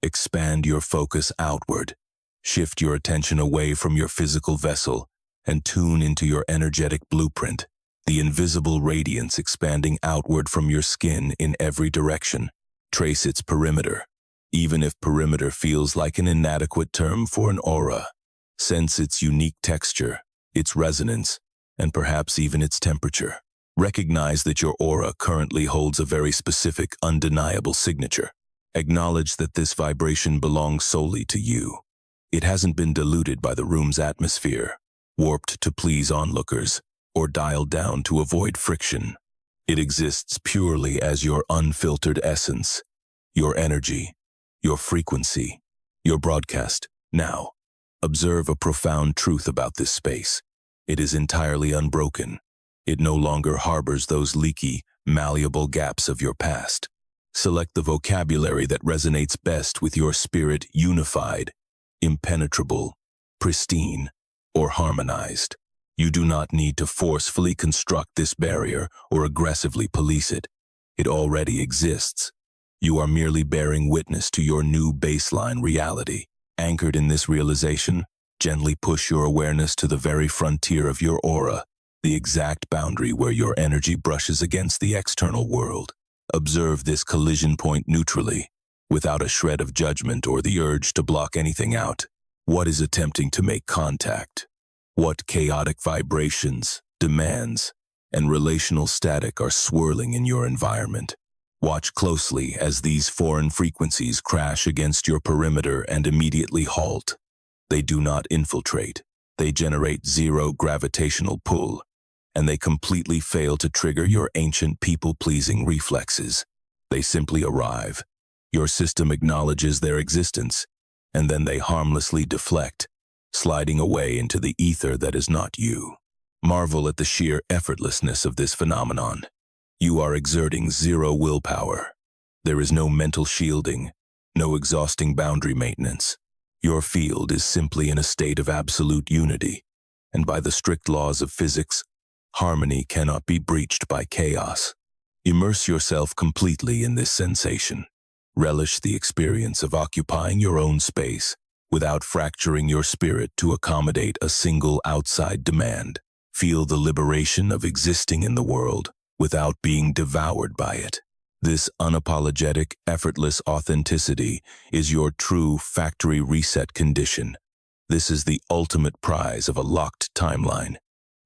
expand your focus outward. Shift your attention away from your physical vessel and tune into your energetic blueprint, the invisible radiance expanding outward from your skin in every direction. Trace its perimeter, even if perimeter feels like an inadequate term for an aura. Sense its unique texture, its resonance, and perhaps even its temperature. Recognize that your aura currently holds a very specific, undeniable signature. Acknowledge that this vibration belongs solely to you. It hasn't been diluted by the room's atmosphere, warped to please onlookers, or dialed down to avoid friction. It exists purely as your unfiltered essence, your energy, your frequency, your broadcast. Now, observe a profound truth about this space. It is entirely unbroken. It no longer harbors those leaky, malleable gaps of your past. Select the vocabulary that resonates best with your spirit: unified, impenetrable, pristine, or harmonized. You do not need to forcefully construct this barrier or aggressively police it. It already exists. You are merely bearing witness to your new baseline reality. Anchored in this realization, gently push your awareness to the very frontier of your aura, the exact boundary where your energy brushes against the external world. Observe this collision point neutrally, without a shred of judgment or the urge to block anything out. What is attempting to make contact? What chaotic vibrations, demands, and relational static are swirling in your environment? Watch closely as these foreign frequencies crash against your perimeter and immediately halt. They do not infiltrate. They generate zero gravitational pull, and they completely fail to trigger your ancient people-pleasing reflexes. They simply arrive. Your system acknowledges their existence, and then they harmlessly deflect, sliding away into the ether that is not you. Marvel at the sheer effortlessness of this phenomenon. You are exerting zero willpower. There is no mental shielding, no exhausting boundary maintenance. Your field is simply in a state of absolute unity, and by the strict laws of physics, harmony cannot be breached by chaos. Immerse yourself completely in this sensation. Relish the experience of occupying your own space without fracturing your spirit to accommodate a single outside demand. Feel the liberation of existing in the world without being devoured by it. This unapologetic, effortless authenticity is your true factory reset condition. This is the ultimate prize of a locked timeline.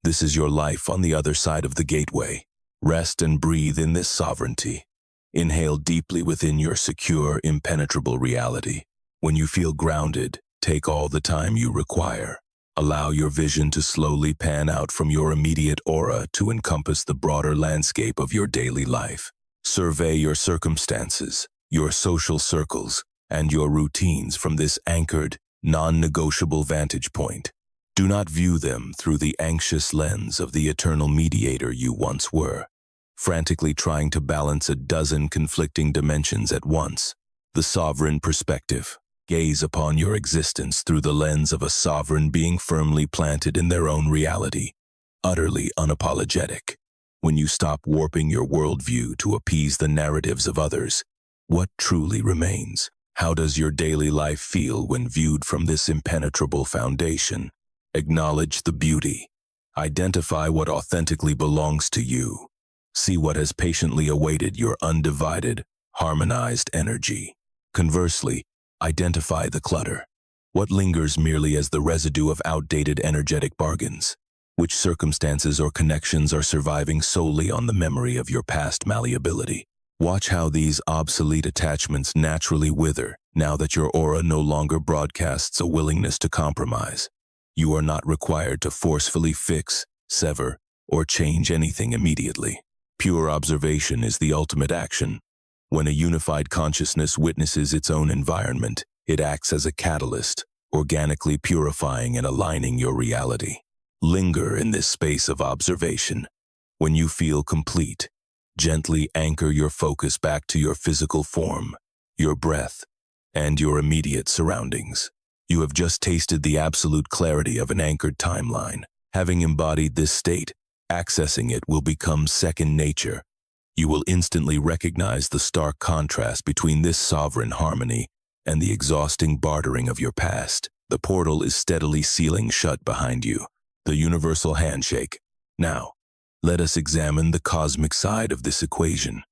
This is your life on the other side of the gateway. Rest and breathe in this sovereignty. Inhale deeply within your secure, impenetrable reality. When you feel grounded, take all the time you require. Allow your vision to slowly pan out from your immediate aura to encompass the broader landscape of your daily life. Survey your circumstances, your social circles, and your routines from this anchored, non-negotiable vantage point. Do not view them through the anxious lens of the eternal mediator you once were, frantically trying to balance a dozen conflicting dimensions at once. The sovereign perspective. Gaze upon your existence through the lens of a sovereign being firmly planted in their own reality, utterly unapologetic. When you stop warping your worldview to appease the narratives of others, what truly remains? How does your daily life feel when viewed from this impenetrable foundation? Acknowledge the beauty. Identify what authentically belongs to you. See what has patiently awaited your undivided, harmonized energy. Conversely, identify the clutter. What lingers merely as the residue of outdated energetic bargains? Which circumstances or connections are surviving solely on the memory of your past malleability? Watch how these obsolete attachments naturally wither now that your aura no longer broadcasts a willingness to compromise. You are not required to forcefully fix, sever, or change anything immediately. Pure observation is the ultimate action. When a unified consciousness witnesses its own environment, it acts as a catalyst, organically purifying and aligning your reality. Linger in this space of observation. When you feel complete, gently anchor your focus back to your physical form, your breath, and your immediate surroundings. You have just tasted the absolute clarity of an anchored timeline. Having embodied this state, accessing it will become second nature. You will instantly recognize the stark contrast between this sovereign harmony and the exhausting bartering of your past. The portal is steadily sealing shut behind you, the universal handshake. Now, let us examine the cosmic side of this equation.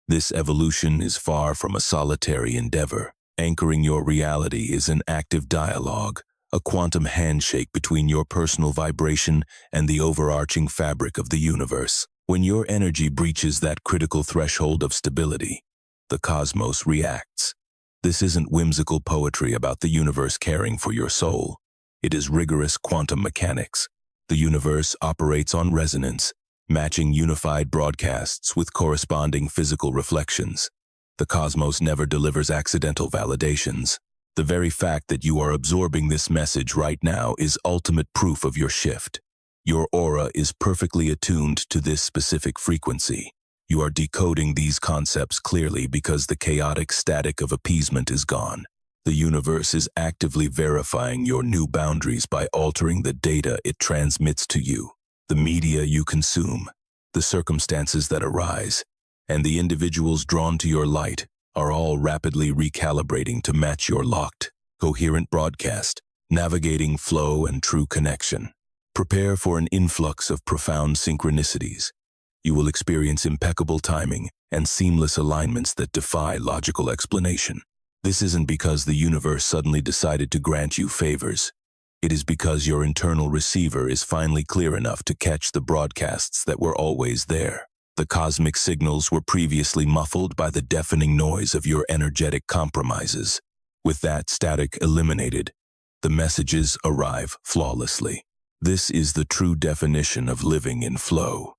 This evolution is far from a solitary endeavor. Anchoring your reality is an active dialogue, a quantum handshake between your personal vibration and the overarching fabric of the universe. When your energy breaches that critical threshold of stability, the cosmos reacts. This isn't whimsical poetry about the universe caring for your soul. It is rigorous quantum mechanics. The universe operates on resonance, matching unified broadcasts with corresponding physical reflections. The cosmos never delivers accidental validations. The very fact that you are absorbing this message right now is ultimate proof of your shift. Your aura is perfectly attuned to this specific frequency. You are decoding these concepts clearly because the chaotic static of appeasement is gone. The universe is actively verifying your new boundaries by altering the data it transmits to you, the media you consume, the circumstances that arise, and the individuals drawn to your light are all rapidly recalibrating to match your locked, coherent broadcast, navigating flow and true connection. Prepare for an influx of profound synchronicities. You will experience impeccable timing and seamless alignments that defy logical explanation. This isn't because the universe suddenly decided to grant you favors. It is because your internal receiver is finally clear enough to catch the broadcasts that were always there. The cosmic signals were previously muffled by the deafening noise of your energetic compromises. With that static eliminated, the messages arrive flawlessly. This is the true definition of living in flow.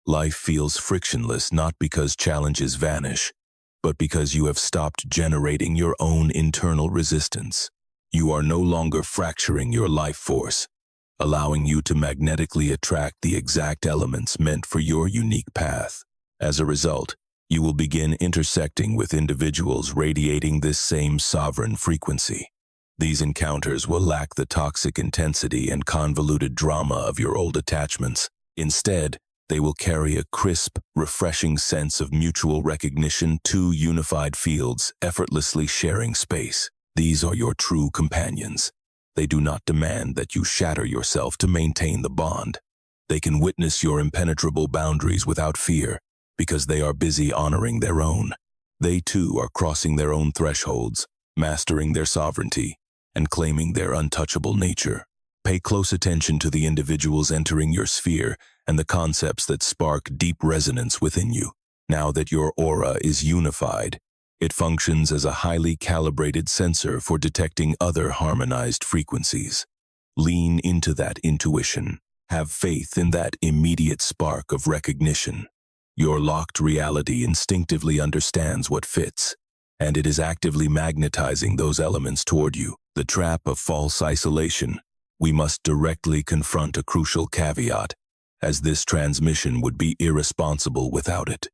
Life feels frictionless not because challenges vanish, but because you have stopped generating your own internal resistance. You are no longer fracturing your life force, allowing you to magnetically attract the exact elements meant for your unique path. As a result, you will begin intersecting with individuals radiating this same sovereign frequency. These encounters will lack the toxic intensity and convoluted drama of your old attachments. Instead, they will carry a crisp, refreshing sense of mutual recognition, two unified fields effortlessly sharing space. These are your true companions. They do not demand that you shatter yourself to maintain the bond. They can witness your impenetrable boundaries without fear because they are busy honoring their own. They too are crossing their own thresholds, mastering their sovereignty, and claiming their untouchable nature. Pay close attention to the individuals entering your sphere and the concepts that spark deep resonance within you. Now that your aura is unified, it functions as a highly calibrated sensor for detecting other harmonized frequencies. Lean into that intuition. Have faith in that immediate spark of recognition. Your locked reality instinctively understands what fits, and it is actively magnetizing those elements toward you. The trap of false isolation. We must directly confront a crucial caveat, as this transmission would be irresponsible without it.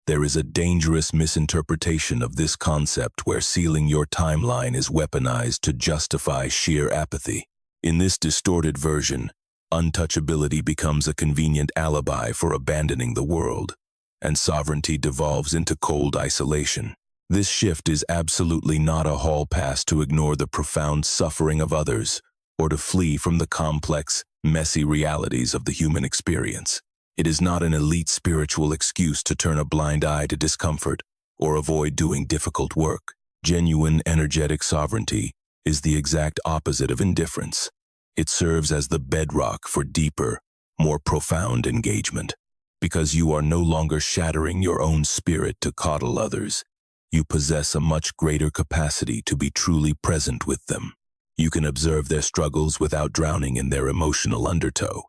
There is a dangerous misinterpretation of this concept where sealing your timeline is weaponized to justify sheer apathy. In this distorted version, untouchability becomes a convenient alibi for abandoning the world, and sovereignty devolves into cold isolation. This shift is absolutely not a hall pass to ignore the profound suffering of others, or to flee from the complex, messy realities of the human experience. It is not an elite spiritual excuse to turn a blind eye to discomfort or avoid doing difficult work. Genuine energetic sovereignty is the exact opposite of indifference. It serves as the bedrock for deeper, more profound engagement. Because you are no longer shattering your own spirit to coddle others, you possess a much greater capacity to be truly present with them. You can observe their struggles without drowning in their emotional undertow.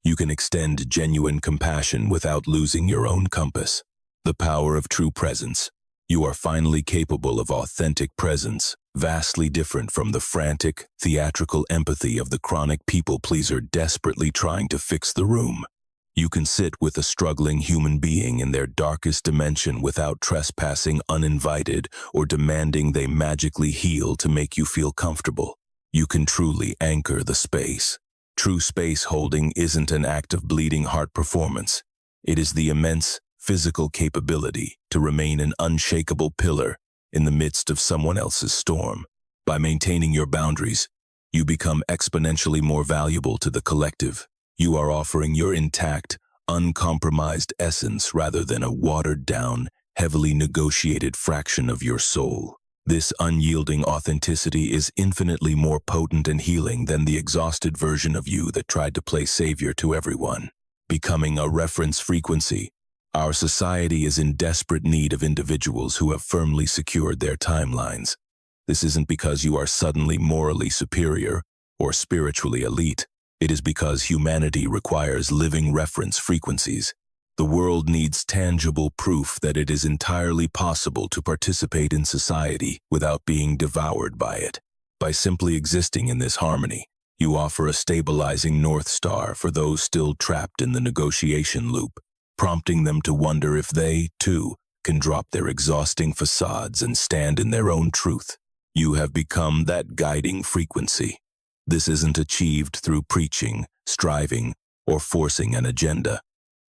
You can extend genuine compassion without losing your own compass. The power of true presence. You are finally capable of authentic presence, vastly different from the frantic, theatrical empathy of the chronic people-pleaser desperately trying to fix the room. You can sit with a struggling human being in their darkest dimension without trespassing uninvited or demanding they magically heal to make you feel comfortable. You can truly anchor the space. True space holding isn't an act of bleeding heart performance. It is the immense physical capability to remain an unshakable pillar in the midst of someone else's storm. By maintaining your boundaries, you become exponentially more valuable to the collective. You are offering your intact, uncompromised essence rather than a watered-down, heavily negotiated fraction of your soul. This unyielding authenticity is infinitely more potent and healing than the exhausted version of you that tried to play savior to everyone. Becoming a reference frequency, our society is in desperate need of individuals who have firmly secured their timelines. This isn't because you are suddenly morally superior or spiritually elite. It is because humanity requires living reference frequencies. The world needs tangible proof that it is entirely possible to participate in society without being devoured by it. By simply existing in this harmony, you offer a stabilizing North Star for those still trapped in the negotiation loop, prompting them to wonder if they, too, can drop their exhausting facades and stand in their own truth. You have become that guiding frequency. This isn't achieved through preaching, striving, or forcing an agenda,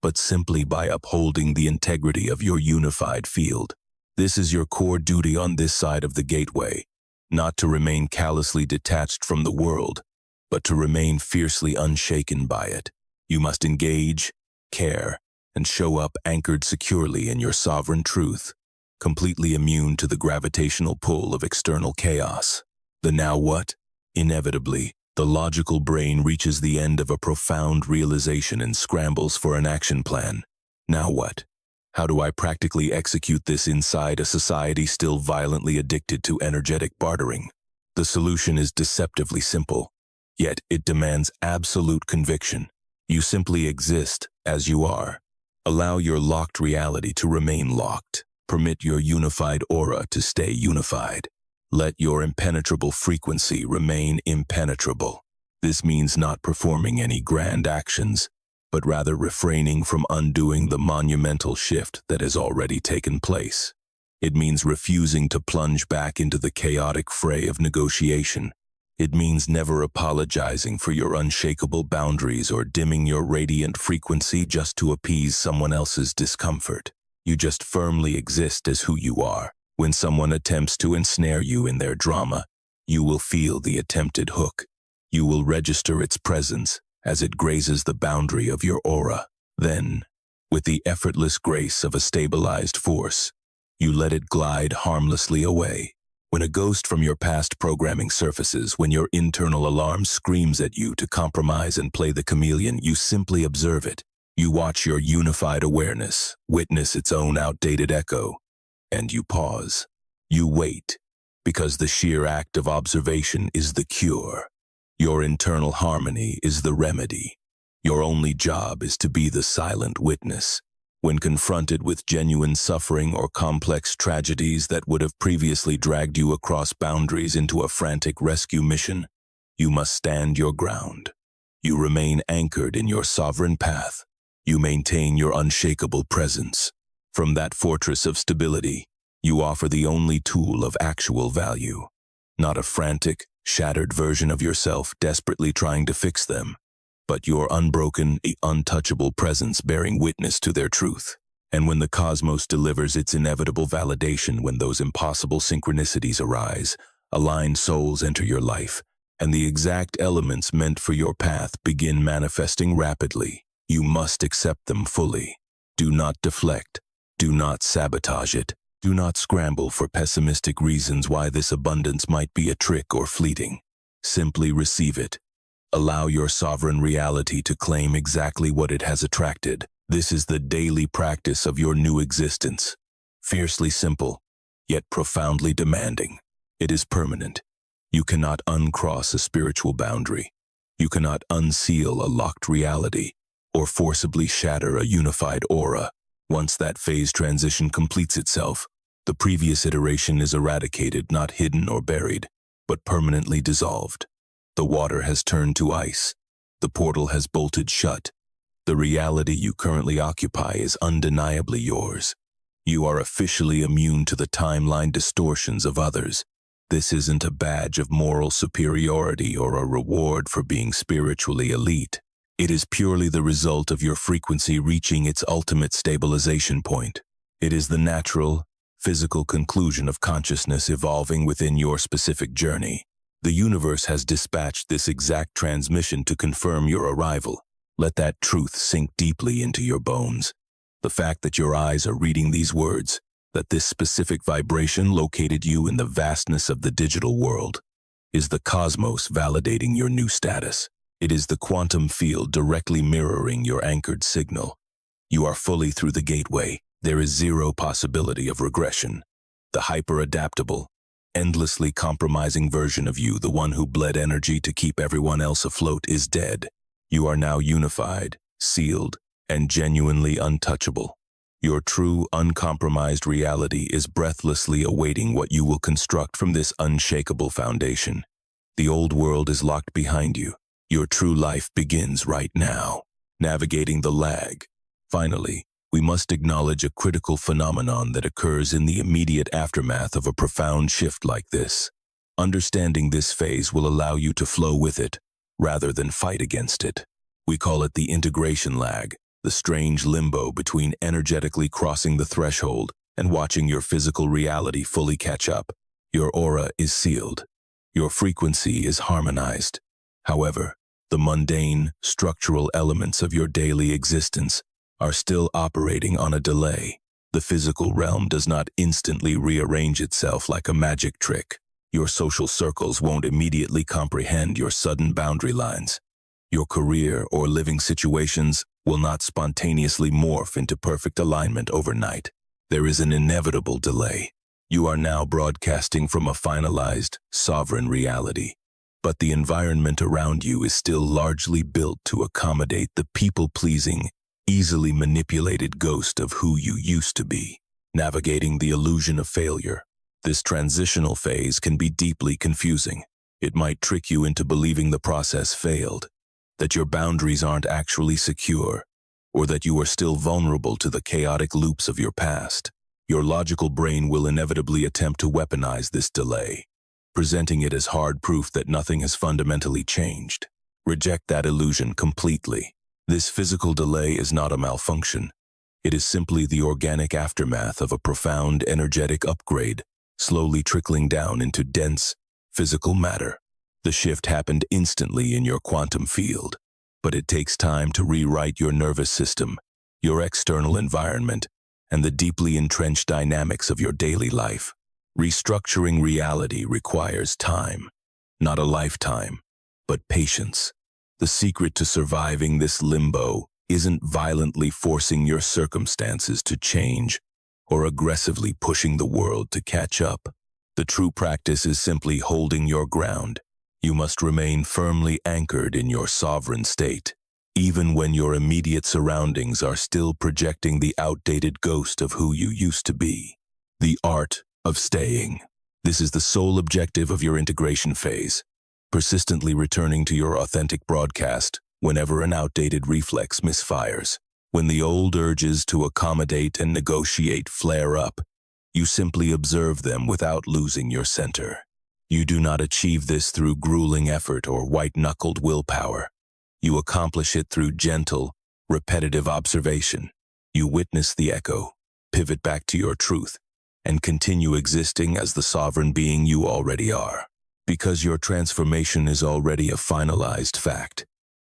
but simply by upholding the integrity of your unified field. This is your core duty on this side of the gateway, not to remain callously detached from the world, but to remain fiercely unshaken by it. You must engage, care, and show up anchored securely in your sovereign truth, completely immune to the gravitational pull of external chaos. The now what? Inevitably, the logical brain reaches the end of a profound realization and scrambles for an action plan. Now what? How do I practically execute this inside a society still violently addicted to energetic bartering? The solution is deceptively simple, yet it demands absolute conviction. You simply exist as you are. Allow your locked reality to remain locked. Permit your unified aura to stay unified. Let your impenetrable frequency remain impenetrable. This means not performing any grand actions, but rather refraining from undoing the monumental shift that has already taken place. It means refusing to plunge back into the chaotic fray of negotiation. It means never apologizing for your unshakable boundaries or dimming your radiant frequency just to appease someone else's discomfort. You just firmly exist as who you are. When someone attempts to ensnare you in their drama, you will feel the attempted hook. You will register its presence as it grazes the boundary of your aura. Then, with the effortless grace of a stabilized force, you let it glide harmlessly away. When a ghost from your past programming surfaces, when your internal alarm screams at you to compromise and play the chameleon, you simply observe it. You watch your unified awareness witness its own outdated echo, and you pause. You wait, because the sheer act of observation is the cure. Your internal harmony is the remedy. Your only job is to be the silent witness. When confronted with genuine suffering or complex tragedies that would have previously dragged you across boundaries into a frantic rescue mission, you must stand your ground. You remain anchored in your sovereign path. You maintain your unshakable presence. From that fortress of stability, you offer the only tool of actual value, not a frantic, shattered version of yourself desperately trying to fix them, but your unbroken, untouchable presence bearing witness to their truth. And when the cosmos delivers its inevitable validation, when those impossible synchronicities arise, aligned souls enter your life, and the exact elements meant for your path begin manifesting rapidly, you must accept them fully. Do not deflect. Do not sabotage it. Do not scramble for pessimistic reasons why this abundance might be a trick or fleeting. Simply receive it. Allow your sovereign reality to claim exactly what it has attracted. This is the daily practice of your new existence. Fiercely simple, yet profoundly demanding. It is permanent. You cannot uncross a spiritual boundary. You cannot unseal a locked reality or forcibly shatter a unified aura. Once that phase transition completes itself, the previous iteration is eradicated, not hidden or buried, but permanently dissolved. The water has turned to ice. The portal has bolted shut. The reality you currently occupy is undeniably yours. You are officially immune to the timeline distortions of others. This isn't a badge of moral superiority or a reward for being spiritually elite. It is purely the result of your frequency reaching its ultimate stabilization point. It is the natural, physical conclusion of consciousness evolving within your specific journey. The universe has dispatched this exact transmission to confirm your arrival. Let that truth sink deeply into your bones. The fact that your eyes are reading these words, that this specific vibration located you in the vastness of the digital world, is the cosmos validating your new status. It is the quantum field directly mirroring your anchored signal. You are fully through the gateway. There is zero possibility of regression. The hyper-adaptable, endlessly compromising version of you, the one who bled energy to keep everyone else afloat, is dead. You are now unified, sealed, and genuinely untouchable. Your true, uncompromised reality is breathlessly awaiting what you will construct from this unshakable foundation. The old world is locked behind you. Your true life begins right now, navigating the lag. Finally, we must acknowledge a critical phenomenon that occurs in the immediate aftermath of a profound shift like this. Understanding this phase will allow you to flow with it, rather than fight against it. We call it the integration lag, the strange limbo between energetically crossing the threshold and watching your physical reality fully catch up. Your aura is sealed. Your frequency is harmonized. However, the mundane, structural elements of your daily existence are still operating on a delay. The physical realm does not instantly rearrange itself like a magic trick. Your social circles won't immediately comprehend your sudden boundary lines. Your career or living situations will not spontaneously morph into perfect alignment overnight. There is an inevitable delay. You are now broadcasting from a finalized, sovereign reality. But the environment around you is still largely built to accommodate the people-pleasing, easily manipulated ghost of who you used to be. Navigating the illusion of failure. This transitional phase can be deeply confusing. It might trick you into believing the process failed, that your boundaries aren't actually secure, or that you are still vulnerable to the chaotic loops of your past. Your logical brain will inevitably attempt to weaponize this delay, presenting it as hard proof that nothing has fundamentally changed. Reject that illusion completely. This physical delay is not a malfunction. It is simply the organic aftermath of a profound energetic upgrade, slowly trickling down into dense, physical matter. The shift happened instantly in your quantum field, but it takes time to rewrite your nervous system, your external environment, and the deeply entrenched dynamics of your daily life. Restructuring reality requires time, not a lifetime, but patience. The secret to surviving this limbo isn't violently forcing your circumstances to change or aggressively pushing the world to catch up. The true practice is simply holding your ground. You must remain firmly anchored in your sovereign state, even when your immediate surroundings are still projecting the outdated ghost of who you used to be. The art of staying. This is the sole objective of your integration phase, persistently returning to your authentic broadcast whenever an outdated reflex misfires. When the old urges to accommodate and negotiate flare up, you simply observe them without losing your center. You do not achieve this through grueling effort or white-knuckled willpower. You accomplish it through gentle, repetitive observation. You witness the echo, pivot back to your truth, and continue existing as the sovereign being you already are. Because your transformation is already a finalized fact.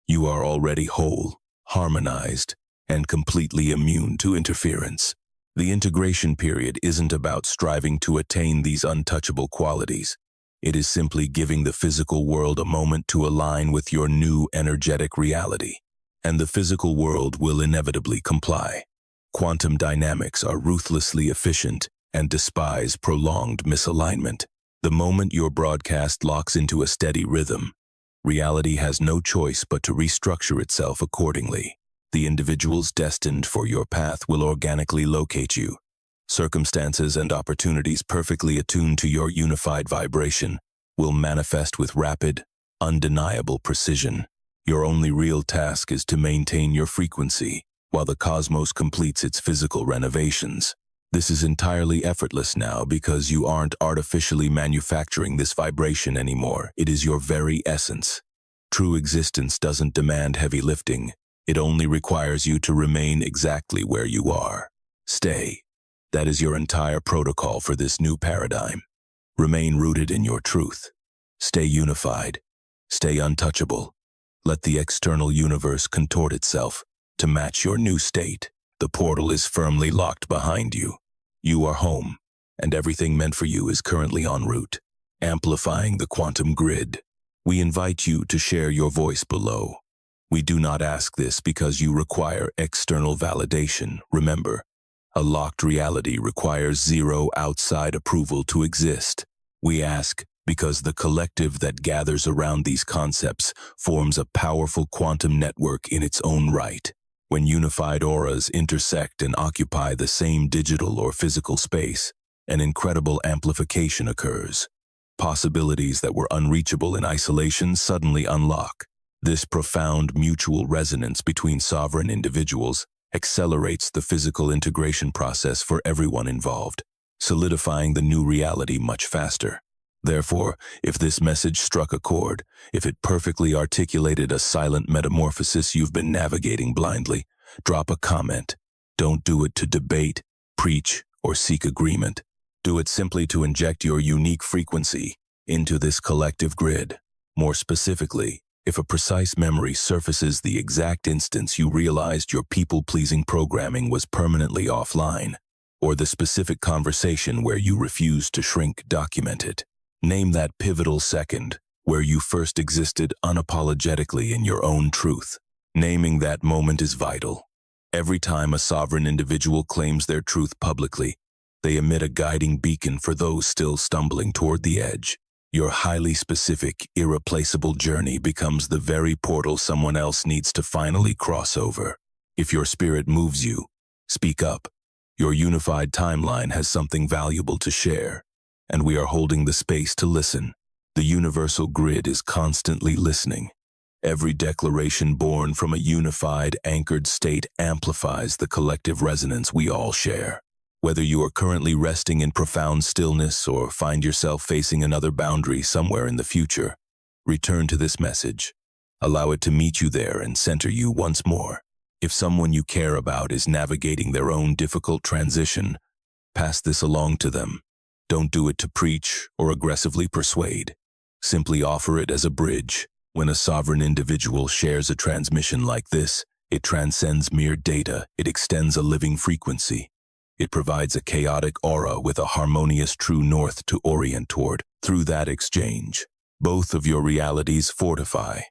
You are already whole, harmonized, and completely immune to interference. The integration period isn't about striving to attain these untouchable qualities. It is simply giving the physical world a moment to align with your new energetic reality, and the physical world will inevitably comply. Quantum dynamics are ruthlessly efficient and despise prolonged misalignment. The moment your broadcast locks into a steady rhythm, reality has no choice but to restructure itself accordingly. The individuals destined for your path will organically locate you. Circumstances and opportunities perfectly attuned to your unified vibration will manifest with rapid, undeniable precision. Your only real task is to maintain your frequency while the cosmos completes its physical renovations. This is entirely effortless now because you aren't artificially manufacturing this vibration anymore. It is your very essence. True existence doesn't demand heavy lifting. It only requires you to remain exactly where you are. Stay. That is your entire protocol for this new paradigm. Remain rooted in your truth. Stay unified. Stay untouchable. Let the external universe contort itself to match your new state. The portal is firmly locked behind you. You are home, and everything meant for you is currently en route, amplifying the quantum grid. We invite you to share your voice below. We do not ask this because you require external validation. Remember, a locked reality requires zero outside approval to exist. We ask because the collective that gathers around these concepts forms a powerful quantum network in its own right. When unified auras intersect and occupy the same digital or physical space, an incredible amplification occurs. Possibilities that were unreachable in isolation suddenly unlock. This profound mutual resonance between sovereign individuals accelerates the physical integration process for everyone involved, solidifying the new reality much faster. Therefore, if this message struck a chord, if it perfectly articulated a silent metamorphosis you've been navigating blindly, drop a comment. Don't do it to debate, preach, or seek agreement. Do it simply to inject your unique frequency into this collective grid. More specifically, if a precise memory surfaces the exact instance you realized your people-pleasing programming was permanently offline, or the specific conversation where you refused to shrink, document it. Name that pivotal second where you first existed unapologetically in your own truth. Naming that moment is vital. Every time a sovereign individual claims their truth publicly, they emit a guiding beacon for those still stumbling toward the edge. Your highly specific, irreplaceable journey becomes the very portal someone else needs to finally cross over. If your spirit moves you, speak up. Your unified timeline has something valuable to share, and we are holding the space to listen. The universal grid is constantly listening. Every declaration born from a unified, anchored state amplifies the collective resonance we all share. Whether you are currently resting in profound stillness or find yourself facing another boundary somewhere in the future, return to this message. Allow it to meet you there and center you once more. If someone you care about is navigating their own difficult transition, pass this along to them. Don't do it to preach or aggressively persuade. Simply offer it as a bridge. When a sovereign individual shares a transmission like this, it transcends mere data. It extends a living frequency. It provides a chaotic aura with a harmonious true north to orient toward. Through that exchange, both of your realities fortify,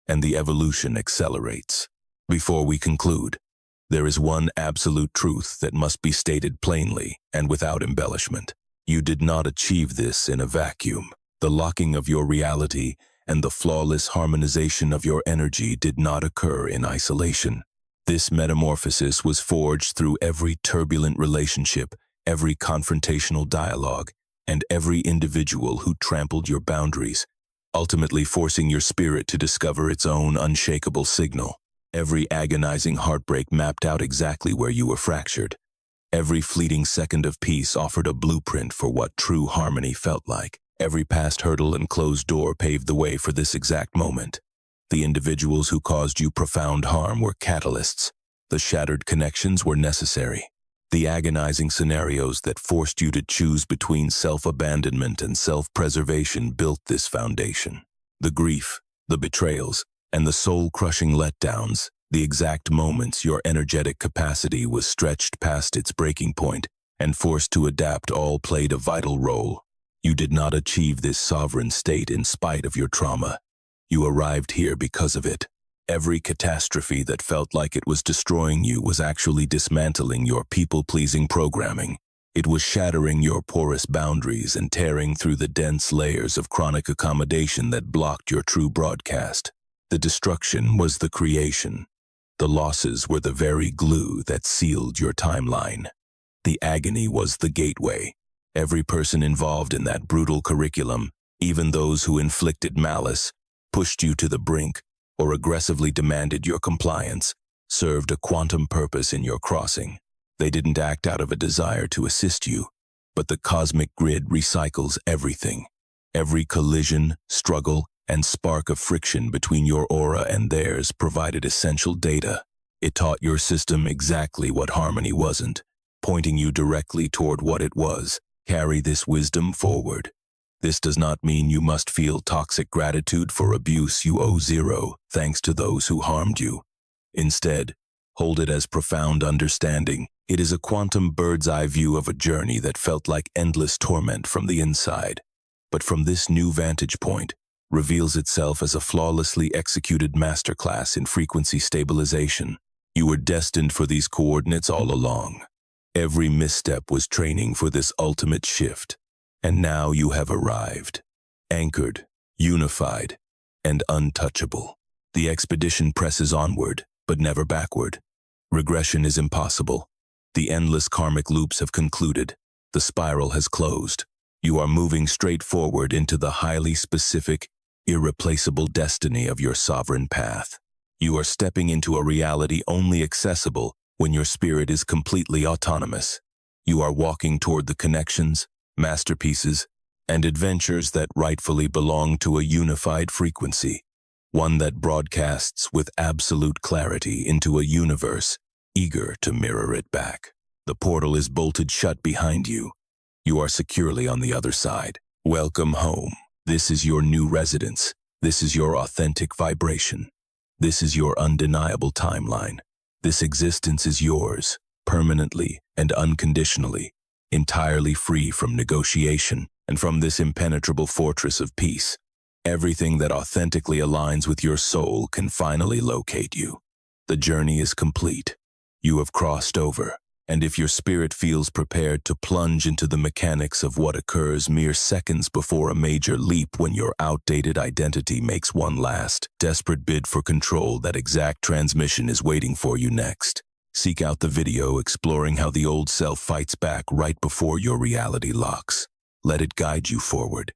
and the evolution accelerates. Before we conclude, there is one absolute truth that must be stated plainly and without embellishment. You did not achieve this in a vacuum. The locking of your reality and the flawless harmonization of your energy did not occur in isolation. This metamorphosis was forged through every turbulent relationship, every confrontational dialogue, and every individual who trampled your boundaries, ultimately forcing your spirit to discover its own unshakable signal. Every agonizing heartbreak mapped out exactly where you were fractured. Every fleeting second of peace offered a blueprint for what true harmony felt like. Every past hurdle and closed door paved the way for this exact moment. The individuals who caused you profound harm were catalysts. The shattered connections were necessary. The agonizing scenarios that forced you to choose between self-abandonment and self-preservation built this foundation. The grief, the betrayals, and the soul-crushing letdowns, the exact moments your energetic capacity was stretched past its breaking point and forced to adapt, all played a vital role. You did not achieve this sovereign state in spite of your trauma. You arrived here because of it. Every catastrophe that felt like it was destroying you was actually dismantling your people-pleasing programming. It was shattering your porous boundaries and tearing through the dense layers of chronic accommodation that blocked your true broadcast. The destruction was the creation. The losses were the very glue that sealed your timeline. The agony was the gateway. Every person involved in that brutal curriculum, even those who inflicted malice, pushed you to the brink, or aggressively demanded your compliance, served a quantum purpose in your crossing. They didn't act out of a desire to assist you, but the cosmic grid recycles everything. Every collision, struggle, and spark of friction between your aura and theirs provided essential data. It taught your system exactly what harmony wasn't, pointing you directly toward what it was. Carry this wisdom forward. This does not mean you must feel toxic gratitude for abuse you owe zero, thanks to those who harmed you. Instead, hold it as profound understanding. It is a quantum bird's-eye view of a journey that felt like endless torment from the inside, but from this new vantage point, reveals itself as a flawlessly executed masterclass in frequency stabilization. You were destined for these coordinates all along. Every misstep was training for this ultimate shift, and now you have arrived, anchored, unified, and untouchable. The expedition presses onward, but never backward. Regression is impossible. The endless karmic loops have concluded. The spiral has closed. You are moving straight forward into the highly specific, irreplaceable destiny of your sovereign path. You are stepping into a reality only accessible when your spirit is completely autonomous. You are walking toward the connections, masterpieces, and adventures that rightfully belong to a unified frequency, one that broadcasts with absolute clarity into a universe eager to mirror it back. The portal is bolted shut behind you. You are securely on the other side. Welcome home. This is your new residence. This is your authentic vibration. This is your undeniable timeline. This existence is yours, permanently and unconditionally, entirely free from negotiation and from this impenetrable fortress of peace. Everything that authentically aligns with your soul can finally locate you. The journey is complete. You have crossed over, and if your spirit feels prepared to plunge into the mechanics of what occurs mere seconds before a major leap when your outdated identity makes one last, desperate bid for control, that exact transmission is waiting for you next. Seek out the video exploring how the old self fights back right before your reality locks. Let it guide you forward.